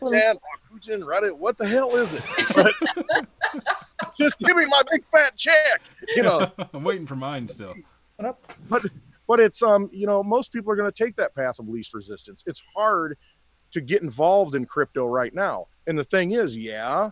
Rakuten, Reddit, what the hell is it? But just give me my big fat check, you know. I'm waiting for mine still. But it's you know, most people are going to take that path of least resistance. It's hard to get involved in crypto right now. And the thing is, yeah,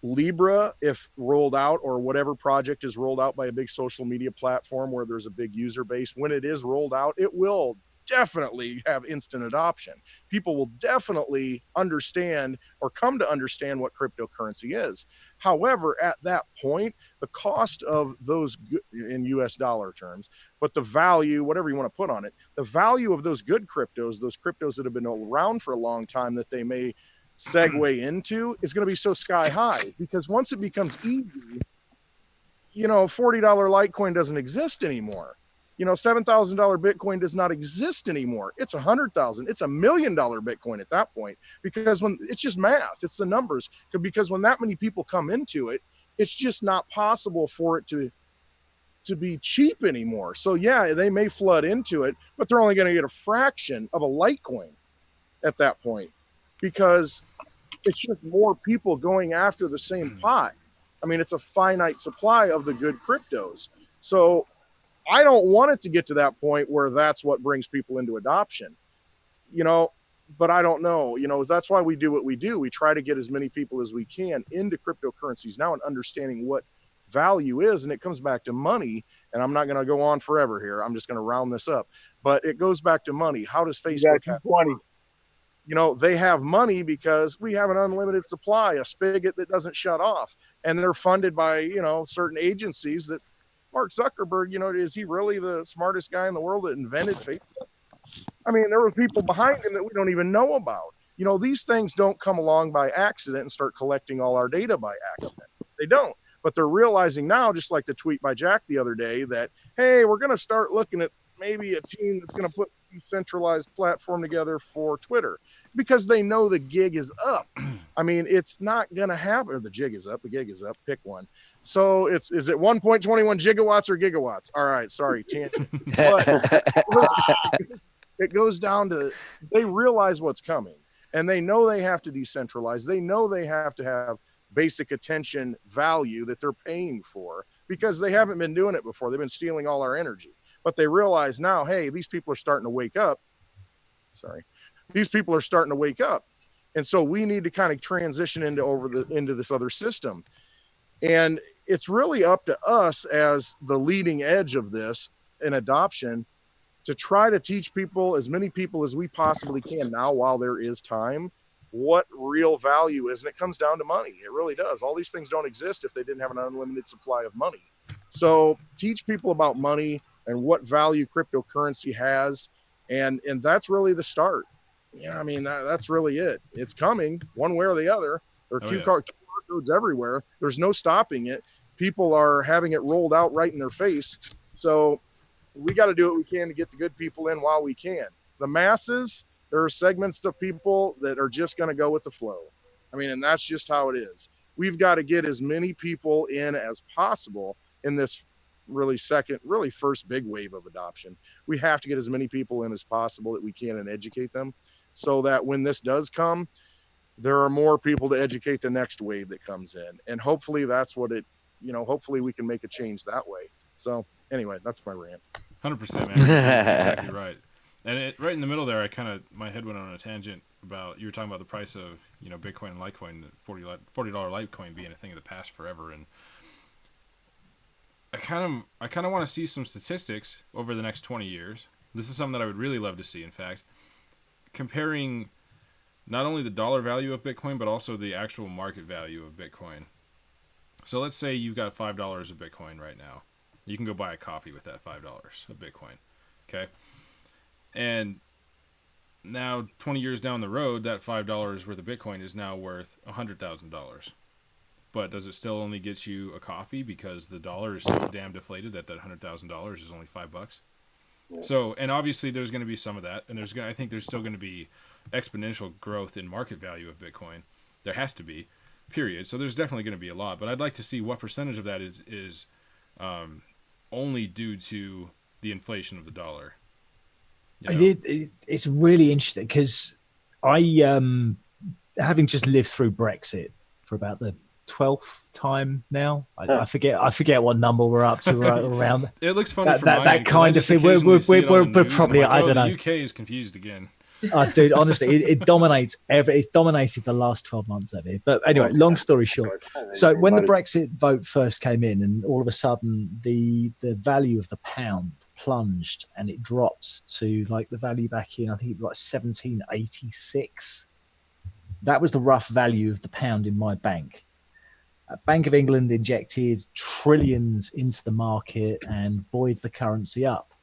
Libra, if rolled out, or whatever project is rolled out by a big social media platform where there's a big user base, when it is rolled out, it will definitely have instant adoption. People will definitely understand, or come to understand, what cryptocurrency is. However, at that point, the cost of those, in US dollar terms, but the value, whatever you want to put on it, the value of those good cryptos, those cryptos that have been around for a long time that they may segue into, is going to be so sky high, because once it becomes easy, you know, $40 Litecoin doesn't exist anymore. You know, $7,000 Bitcoin does not exist anymore. It's $100,000. It's $1 million Bitcoin at that point, because when it's just math, it's the numbers. Because when that many people come into it, it's just not possible for it to be cheap anymore. So yeah, they may flood into it, but they're only going to get a fraction of a Litecoin at that point, because it's just more people going after the same pot. I mean, it's a finite supply of the good cryptos. So I don't want it to get to that point where that's what brings people into adoption, you know, but I don't know, you know, that's why we do what we do. We try to get as many people as we can into cryptocurrencies now, and understanding what value is. And it comes back to money. And I'm not going to go on forever here. I'm just going to round this up, but it goes back to money. How does Facebook have money? You know, they have money because we have an unlimited supply, a spigot that doesn't shut off, and they're funded by, you know, certain agencies that Mark Zuckerberg, you know, is he really the smartest guy in the world that invented Facebook? I mean, there were people behind him that we don't even know about. You know, these things don't come along by accident and start collecting all our data by accident. They don't. But they're realizing now, just like the tweet by Jack the other day, that, hey, we're going to start looking at maybe a team that's going to put a decentralized platform together for Twitter, because they know the gig is up. I mean, it's not going to happen. Or the jig is up. The gig is up. Pick one. So is it 1.21 gigawatts or gigawatts? All right. Sorry. Tangent. But it goes down to, they realize what's coming, and they know they have to decentralize. They know they have to have basic attention value that they're paying for, because they haven't been doing it before. They've been stealing all our energy. But they realize now, hey, these people are starting to wake up. These people are starting to wake up. And so we need to kind of transition into this other system. And it's really up to us as the leading edge of this in adoption to try to teach people, as many people as we possibly can now, while there is time, what real value is. And it comes down to money. It really does. All these things don't exist if they didn't have an unlimited supply of money. So teach people about money and what value cryptocurrency has. And that's really the start. Yeah, I mean, that's really it. It's coming one way or the other. There are QR codes everywhere. There's no stopping it. People are having it rolled out right in their face. So we got to do what we can to get the good people in while we can. The masses, there are segments of people that are just going to go with the flow. I mean, and that's just how it is. we've got to get as many people in as possible in this really first big wave of adoption. We have to get as many people in as possible that we can and educate them, so that when this does come, there are more people to educate the next wave that comes in. And hopefully that's what it, hopefully we can make a change that way. So anyway, that's my rant. 100%, man. That's exactly right. And right in the middle there, my head went on a tangent about, you were talking about the price of, Bitcoin and Litecoin, $40 Litecoin being a thing of the past forever. And I kind of want to see some statistics over the next 20 years. This is something that I would really love to see, in fact, comparing not only the dollar value of Bitcoin, but also the actual market value of Bitcoin. So let's say you've got $5 of Bitcoin right now. You can go buy a coffee with that $5 of Bitcoin. Okay. And now 20 years down the road, that $5 worth of Bitcoin is now worth $100,000. But does it still only get you a coffee because the dollar is so damn deflated that $100,000 is only $5? So, and obviously there's going to be some of that, and I think there's still going to be exponential growth in market value of Bitcoin. There has to be, period. So there's definitely going to be a lot, but I'd like to see what percentage of that is only due to the inflation of the dollar. It's really interesting because I, having just lived through Brexit for about the 12th time now, I forget what number we're up to right around. It looks funny that kind of thing. We're probably, I don't know. The UK is confused again. Dude, honestly, it dominates it's dominated the last 12 months of it. But anyway, long story short, so when the Brexit vote first came in, and all of a sudden the value of the pound plunged and it dropped to like the value back in, I think like 1786. That was the rough value of the pound in my bank. Bank of England injected trillions into the market and buoyed the currency up.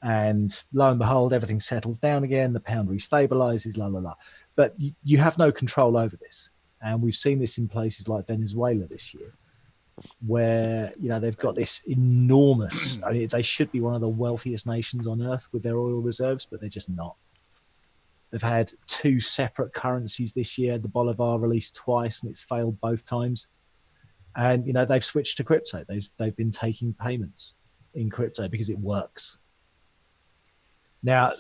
And lo and behold, everything settles down again. The pound restabilizes, la, la, la. But you have no control over this. And we've seen this in places like Venezuela this year, where, they've got this enormous, they should be one of the wealthiest nations on earth with their oil reserves, but they're just not. They've had two separate currencies this year. The Bolivar released twice and it's failed both times. And, they've switched to crypto. They've been taking payments in crypto because it works. Now,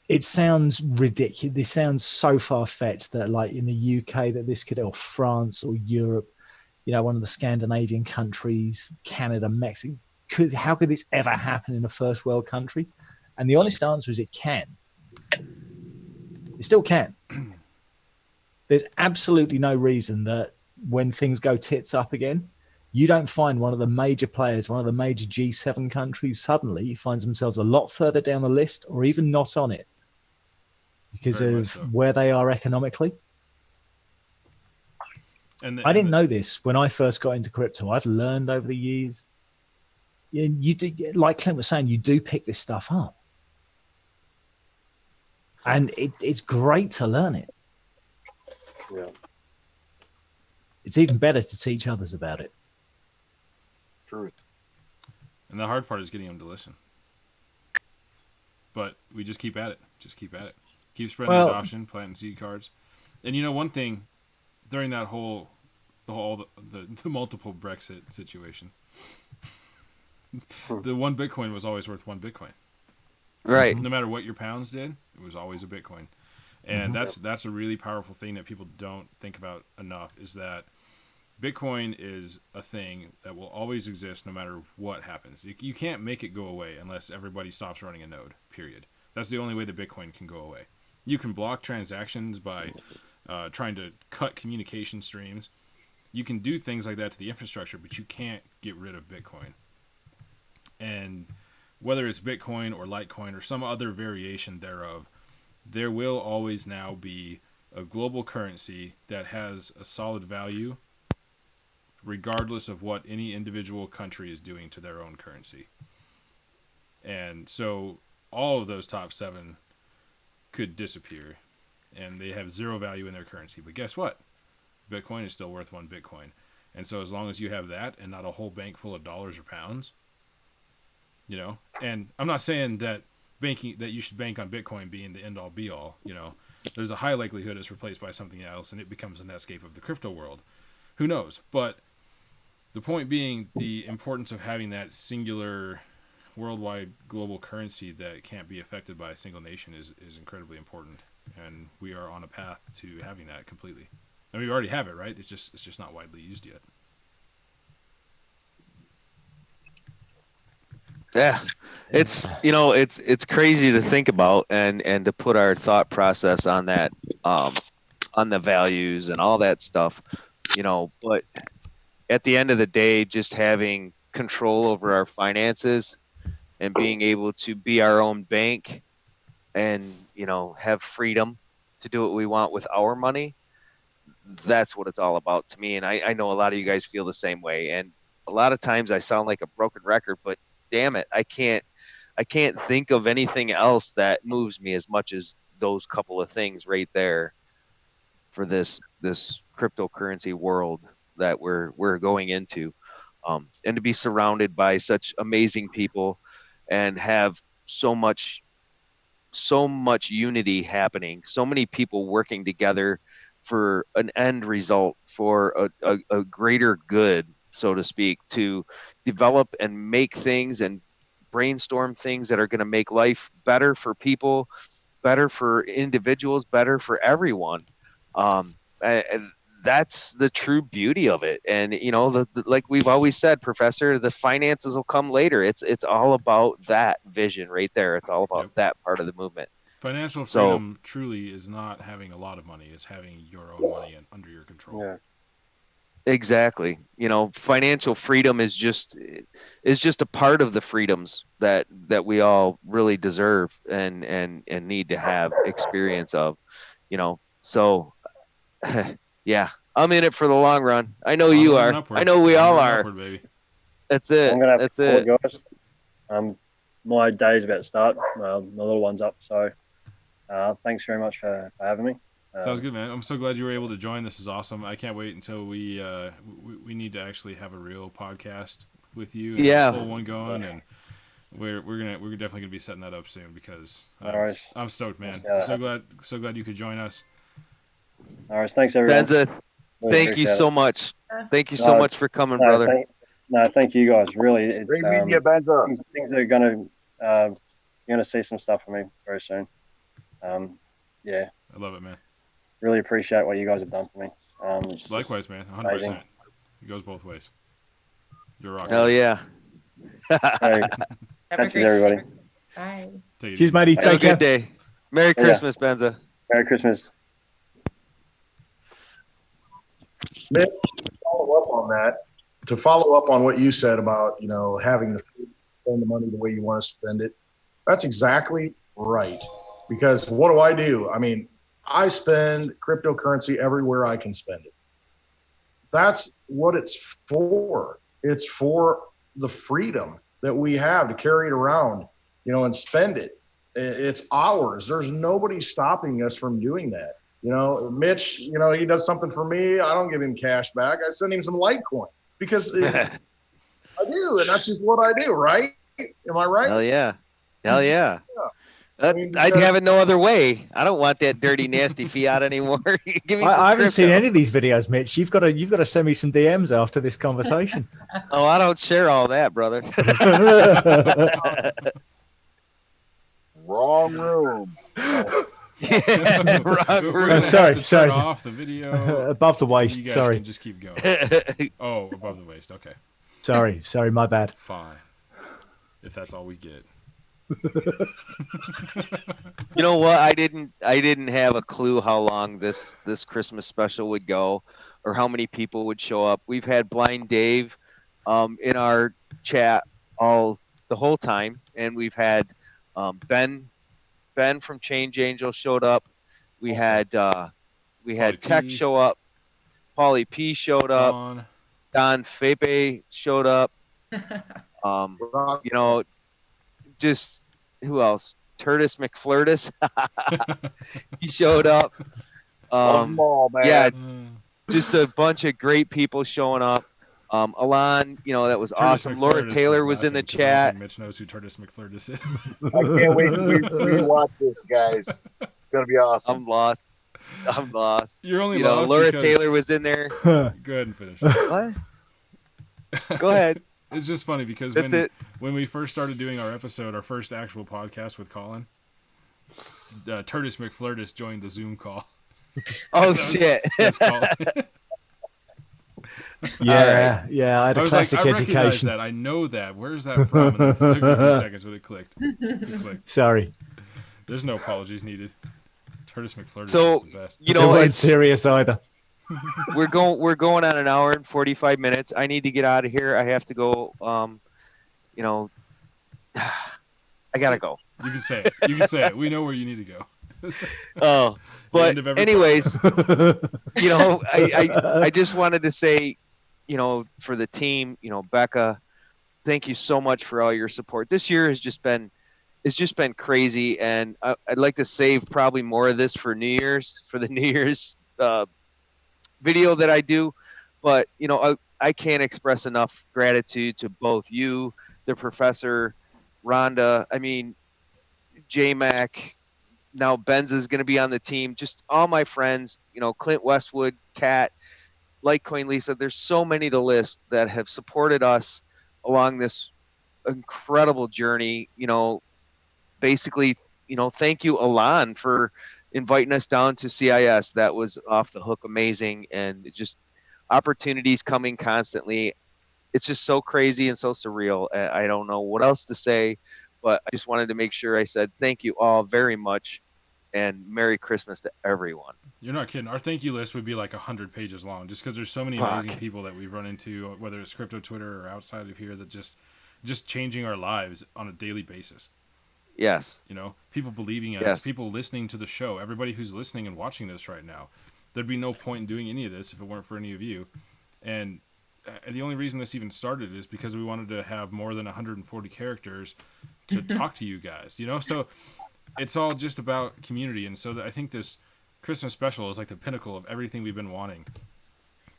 it sounds ridiculous. This sounds so far-fetched that like in the UK that this could, or France or Europe, one of the Scandinavian countries, Canada, Mexico, how could this ever happen in a first world country? And the honest answer is it can. It still can. There's absolutely no reason that when things go tits up again, you don't find one of the major players, one of the major G7 countries suddenly finds themselves a lot further down the list or even not on it because of where they are economically. I didn't know this when I first got into crypto. I've learned over the years. You do, like Clint was saying, you do pick this stuff up. And it's great to learn it. Yeah. It's even better to teach others about it. Truth. And the hard part is getting them to listen. But we just keep at it. Keep spreading the adoption, planting seed cards. And one thing, during that the multiple Brexit situation, the one Bitcoin was always worth one Bitcoin. Right. No matter what your pounds did, it was always a Bitcoin. And that's a really powerful thing that people don't think about enough, is that Bitcoin is a thing that will always exist no matter what happens. You can't make it go away unless everybody stops running a node, period. That's the only way that Bitcoin can go away. You can block transactions by trying to cut communication streams. You can do things like that to the infrastructure, but you can't get rid of Bitcoin. And whether it's Bitcoin or Litecoin or some other variation thereof, there will always now be a global currency that has a solid value regardless of what any individual country is doing to their own currency. And so all of those top 7 could disappear and they have zero value in their currency. But guess what? Bitcoin is still worth one Bitcoin. And so as long as you have that and not a whole bank full of dollars or pounds, and I'm not saying that you should bank on Bitcoin being the end all be all, there's a high likelihood it's replaced by something else and it becomes a Netscape of the crypto world. who knows? But the point being, the importance of having that singular worldwide global currency that can't be affected by a single nation is incredibly important, and we are on a path to having that completely. I mean, we already have it, right? It's just not widely used yet. Yeah, it's it's crazy to think about and to put our thought process on that, on the values and all that stuff, But at the end of the day, just having control over our finances and being able to be our own bank and have freedom to do what we want with our money, that's what it's all about to me. And I know a lot of you guys feel the same way. And a lot of times I sound like a broken record, but damn it, I can't think of anything else that moves me as much as those couple of things right there for this cryptocurrency world that we're going into, and to be surrounded by such amazing people and have so much unity happening, so many people working together for an end result, for a greater good, so to speak, to develop and make things and brainstorm things that are going to make life better for people, better for individuals, better for everyone. And that's the true beauty of it. And like we've always said, Professor, the finances will come later. It's all about that vision right there. It's all about that part of the movement. Financial freedom truly is not having a lot of money. It's having your own money under your control. Yeah. Exactly. Financial freedom is just a part of the freedoms that we all really deserve and need to have experience of, So yeah, I'm in it for the long run. I know you are. Upward. I know we all Onward and are. upward, baby. That's it. I'm gonna have That's to it. call it, guys. My day's about to start. My little one's up, so thanks very much for having me. Sounds good, man. I'm so glad you were able to join. This is awesome. I can't wait until we need to actually have a real podcast with you. And a full one going, and we're definitely gonna be setting that up soon because I'm stoked, man. So glad you could join us. All right, thanks everyone. Benza, thank you so much. Thank you so much for coming, brother. Thank you guys. Really, it's Great meeting you, Benza. Things are gonna you're gonna see some stuff from me very soon. Yeah, I love it, man. Really appreciate what you guys have done for me. Likewise, man. 100%. It goes both ways. You're a rock. Hell yeah. Thanks, everybody. Bye. Cheers, matey. Have a good day. Merry Christmas, Benza. Merry Christmas. Mitch, to follow up on what you said about, having to spend the money the way you want to spend it, that's exactly right. Because what do? I mean, I spend cryptocurrency everywhere I can spend it. That's what it's for. It's for the freedom that we have to carry it around, and spend it. It's ours. There's nobody stopping us from doing that. Mitch, he does something for me. I don't give him cash back. I send him some Litecoin because I do, and that's just what I do, right? Am I right? Hell yeah. I'd have it no other way. I don't want that dirty, nasty fiat anymore. Give me I haven't seen any of these videos, Mitch. You've got to send me some DMs after this conversation. Oh, I don't share all that, brother. Wrong room. Wrong room. Sorry. Off the video. Above the waist. You guys Sorry. can just keep going. Oh, above the waist. Okay. Sorry. My bad. Fine. If that's all we get. You know what? I didn't have a clue how long this Christmas special would go, or how many people would show up. We've had Blind Dave, in our chat the whole time, and we've had Ben from Change Angel showed up. We had Tech show up. Paulie P showed up. Don Fepe showed up. Just who else? Tertus McFlirtus. He showed up. Love 'em all, man. Yeah, just a bunch of great people showing up. Alon, that was awesome. Laura Taylor was in the chat. Mitch knows who Tertus McFlirtus is. I can't wait to rewatch this, guys. It's gonna be awesome. I'm lost. I'm lost. You're only You know, lost Laura because... Taylor was in there. Go ahead and finish. What? Go ahead. It's just funny because when we first started doing our episode, our first actual podcast with Colin, Turtis McFlirtus joined the Zoom call. Oh shit! That's Colin. Yeah, right. Yeah. I had a classic I recognize education. that. I know that. Where's that from? And it took me a few seconds, but it clicked. Sorry. There's no apologies needed. Turtis McFlirtus is the best. You know, it wasn't serious either. We're going on an hour and 45 minutes. I need to get out of here. I have to go. You know, I gotta go. You can say it. You can say it. We know where you need to go. Oh, but anyways, you know, I just wanted to say, you know, for the team, you know, Becca, thank you so much for all your support. This year has just been crazy, and I'd like to save probably more of this for New Year's, for the New Year's video that I do. But you know, I can't express enough gratitude to both you, the professor, Rhonda. I mean, J-Mac. Now Benza's going to be on the team. Just all my friends, you know, Clint Westwood, Kat, Litecoin Lisa. There's so many to list that have supported us along this incredible journey. You know, basically, you know, thank you, Alon, for inviting us down to CIS. That was off the hook amazing, and just opportunities coming constantly. It's just so crazy and so surreal. I don't know what else to say, but I just wanted to make sure I said thank you all very much, and Merry Christmas to everyone. You're not kidding. Our thank you list would be like 100 pages long, just because there's so many amazing people that we've run into, whether it's crypto Twitter or outside of here, that just changing our lives on a daily basis. Yes. You know, people believing in us, people listening to the show, everybody who's listening and watching this right now. There'd be no point in doing any of this if it weren't for any of you. And the only reason this even started is because we wanted to have more than 140 characters to talk to you guys, you know? So it's all just about community. And so I think this Christmas special is like the pinnacle of everything we've been wanting,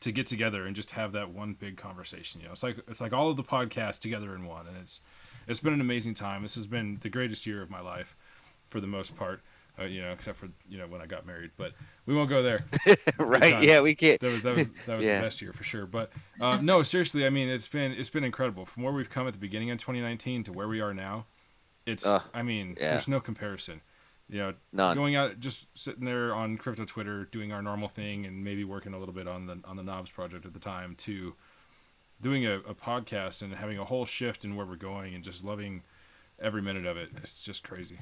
to get together and just have that one big conversation. You know, it's like all of the podcasts together in one. And it's been an amazing time. This has been the greatest year of my life for the most part, you know, except for, you know, when I got married, but we won't go there. Right. Yeah, we can't. That was the best year for sure. But no, seriously, I mean, it's been incredible from where we've come at the beginning of 2019 to where we are now. I mean, there's no comparison, you know. None. Going out, just sitting there on crypto Twitter, doing our normal thing, and maybe working a little bit on the Knobs project at the time, to doing a podcast and having a whole shift in where we're going and just loving every minute of it. It's just crazy.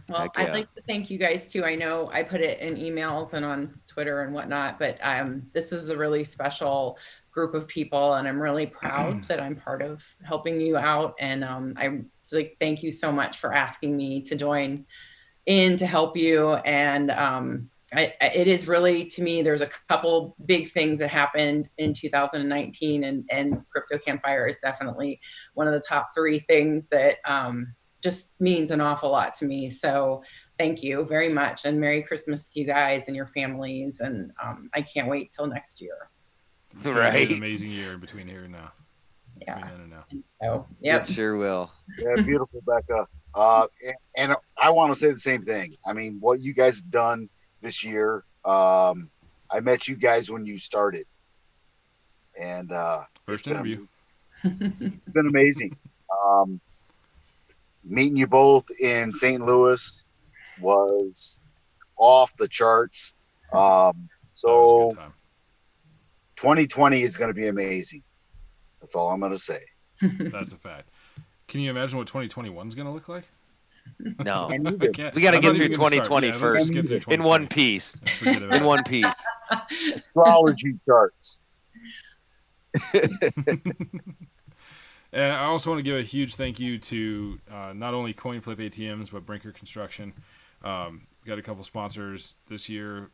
Well, I'd like to thank you guys too. I know I put it in emails and on Twitter and whatnot, but this is a really special group of people, and I'm really proud that I'm part of helping you out. And I'm like, thank you so much for asking me to join in to help you. And it is really, to me, there's a couple big things that happened in 2019, and Crypto Campfire is definitely one of the top 3 things that just means an awful lot to me. So thank you very much, and Merry Christmas to you guys and your families. And I can't wait till next year. It's gonna be an amazing year between here and now. Yeah. Between then and now. So, yep. It sure will. Yeah, beautiful, Becca. And I want to say the same thing. I mean, what you guys have done this year. I met you guys when you started, and first interview. It's been amazing. Meeting you both in St. Louis was off the charts. So 2020 is going to be amazing. That's all I'm going to say. That's a fact. Can you imagine what 2021 is going to look like? No. I can't. We got to I'm get not through even gonna 2020 start. Yeah, let's first. just get through 2020. In one piece. Let's forget about In it. one piece. Astrology charts. And I also want to give a huge thank you to not only CoinFlip ATMs, but Brinker Construction. We got a couple sponsors this year,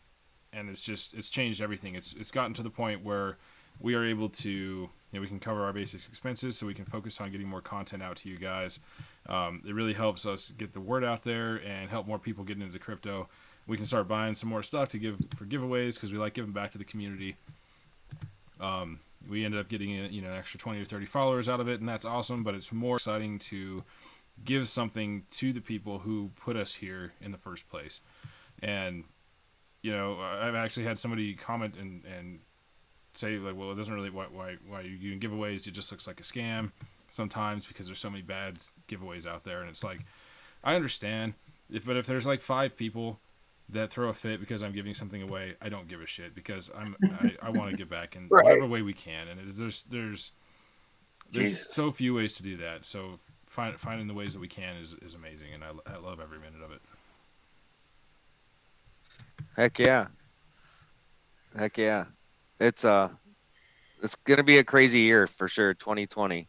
and it's changed everything. It's gotten to the point where we are able to, we can cover our basic expenses, so we can focus on getting more content out to you guys. It really helps us get the word out there and help more people get into crypto. We can start buying some more stuff to give for giveaways, because we like giving back to the community. We ended up getting an extra 20 or 30 followers out of it, and that's awesome. But it's more exciting to give something to the people who put us here in the first place. And you know, I've actually had somebody comment and say like, well, it doesn't really why you give giveaways. It just looks like a scam sometimes because there's so many bad giveaways out there, and it's like, I understand, but if there's like 5 people that throw a fit because I'm giving something away, I don't give a shit because I want to give back in whatever way we can, and there's so few ways to do that. So finding the ways that we can is amazing, and I love every minute of it. Heck yeah. It's gonna be a crazy year for sure. 2020.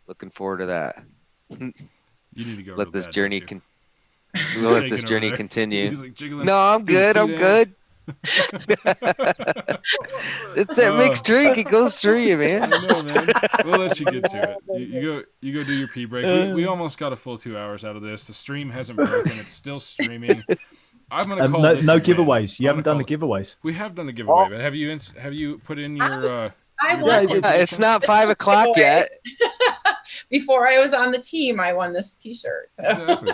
Looking forward to that. You need to go. Let this journey We'll let this journey continue. He's like jiggling. No, I'm good. I'm good. It's that mixed drink. It goes through you, man. I know, man. We'll let you get to it. You go do your pee break. We almost got a full 2 hours out of this. The stream hasn't broken. It's still streaming. I'm gonna call this no giveaways. You haven't done the giveaway. We have done the giveaway, but have you put in your? It's not 5 o'clock yet. Before I was on the team, I won this T-shirt. So. Exactly.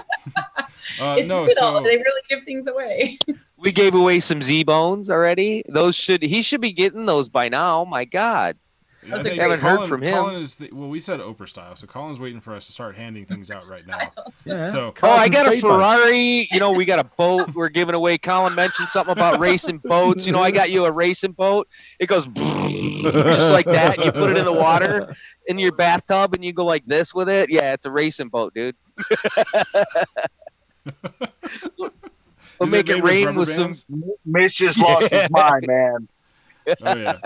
It's brutal. They really give things away. We gave away some Z-Bones already. He should be getting those by now. My God. I haven't heard from him. Colin we said Oprah style, so Colin's waiting for us to start handing things out right now. Yeah. So, I got a Ferrari. You know, we got a boat we're giving away. Colin mentioned something about racing boats. You know, I got you a racing boat. It goes just like that. You put it in the water in your bathtub, and you go like this with it. Yeah, it's a racing boat, dude. We'll make it rain with some. Mitch just lost his mind, man. Oh yeah.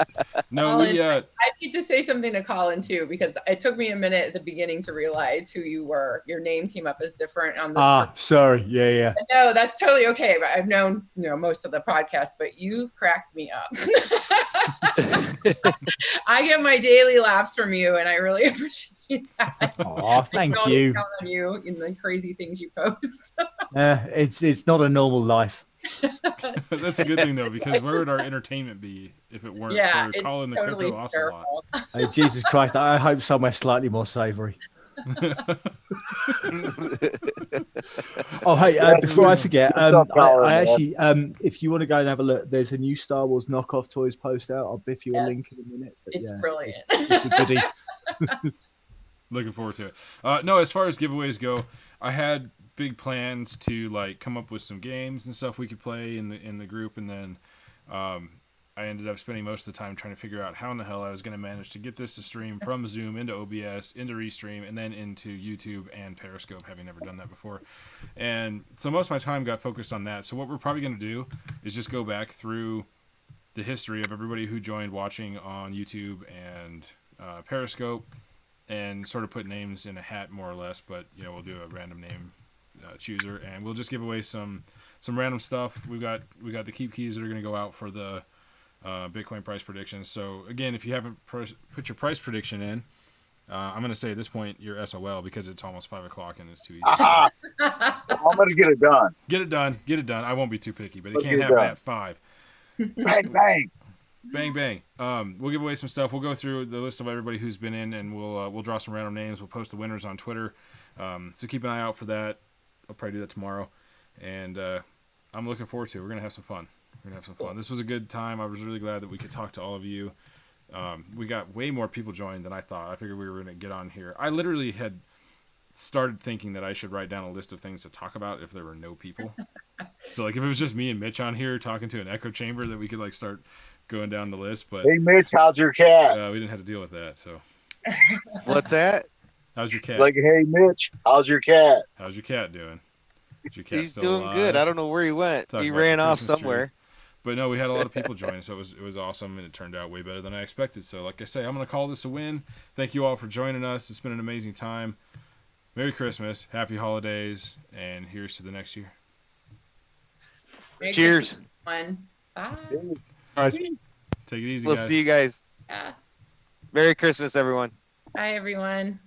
No, Colin, I need to say something to Colin too, because it took me a minute at the beginning to realize who you were. Your name came up as different on the sorry. Yeah. No, that's totally okay. But I've known, most of the podcast, but you cracked me up. I get my daily laughs from you, and I really appreciate that. Oh, thank you. Count on you in the crazy things you post. It's not a normal life. That's a good thing though, because where would our entertainment be if it weren't for Colin the totally Crypto Ocelot? Hey, Jesus Christ! I hope somewhere slightly more savoury. Oh, hey! Before I forget, I actually, if you want to go and have a look, there's a new Star Wars knockoff toys post out. I'll biff you a link in a minute. But it's brilliant. It's a goodie. Looking forward to it. No, as far as giveaways go, I had big plans to like come up with some games and stuff we could play in the group, and then I ended up spending most of the time trying to figure out how in the hell I was going to manage to get this to stream from Zoom into OBS, into Restream, and then into YouTube and Periscope, having never done that before. And so most of my time got focused on that. So what we're probably going to do is just go back through the history of everybody who joined watching on YouTube and Periscope, and sort of put names in a hat more or less, but we'll do a random name chooser, and we'll just give away some random stuff. We got the keep keys that are going to go out for the Bitcoin price predictions. So again, if you haven't put your price prediction in, I'm going to say at this point you're SOL, because it's almost 5 o'clock and it's too easy. I'm going to get it done. Get it done. I won't be too picky, but it can't happen at 5. Bang bang. Bang bang. We'll give away some stuff. We'll go through the list of everybody who's been in, and we'll draw some random names. We'll post the winners on Twitter. So keep an eye out for that. I'll probably do that tomorrow, and I'm looking forward to it. We're gonna have some fun. This was a good time. I was really glad that we could talk to all of you. We got way more people joined than I thought. I figured we were gonna get on here. I literally had started thinking that I should write down a list of things to talk about if there were no people. So like if it was just me and Mitch on here talking to an echo chamber, that we could like start going down the list. But hey Mitch, how's your cat? We didn't have to deal with that. So what's that? How's your cat? Like, hey Mitch, how's your cat? How's your cat doing? Is your cat He's still doing alive? good. I don't know where he went. He ran off somewhere. But no, we had a lot of people join, so it was awesome, and it turned out way better than I expected. So like I say, I'm going to call this a win. Thank you all for joining us. It's been an amazing time. Merry Christmas, Happy Holidays, and here's to the next year. Cheers. Bye. Take it easy, We'll guys. see you guys. Yeah. Merry Christmas, everyone. Bye, everyone.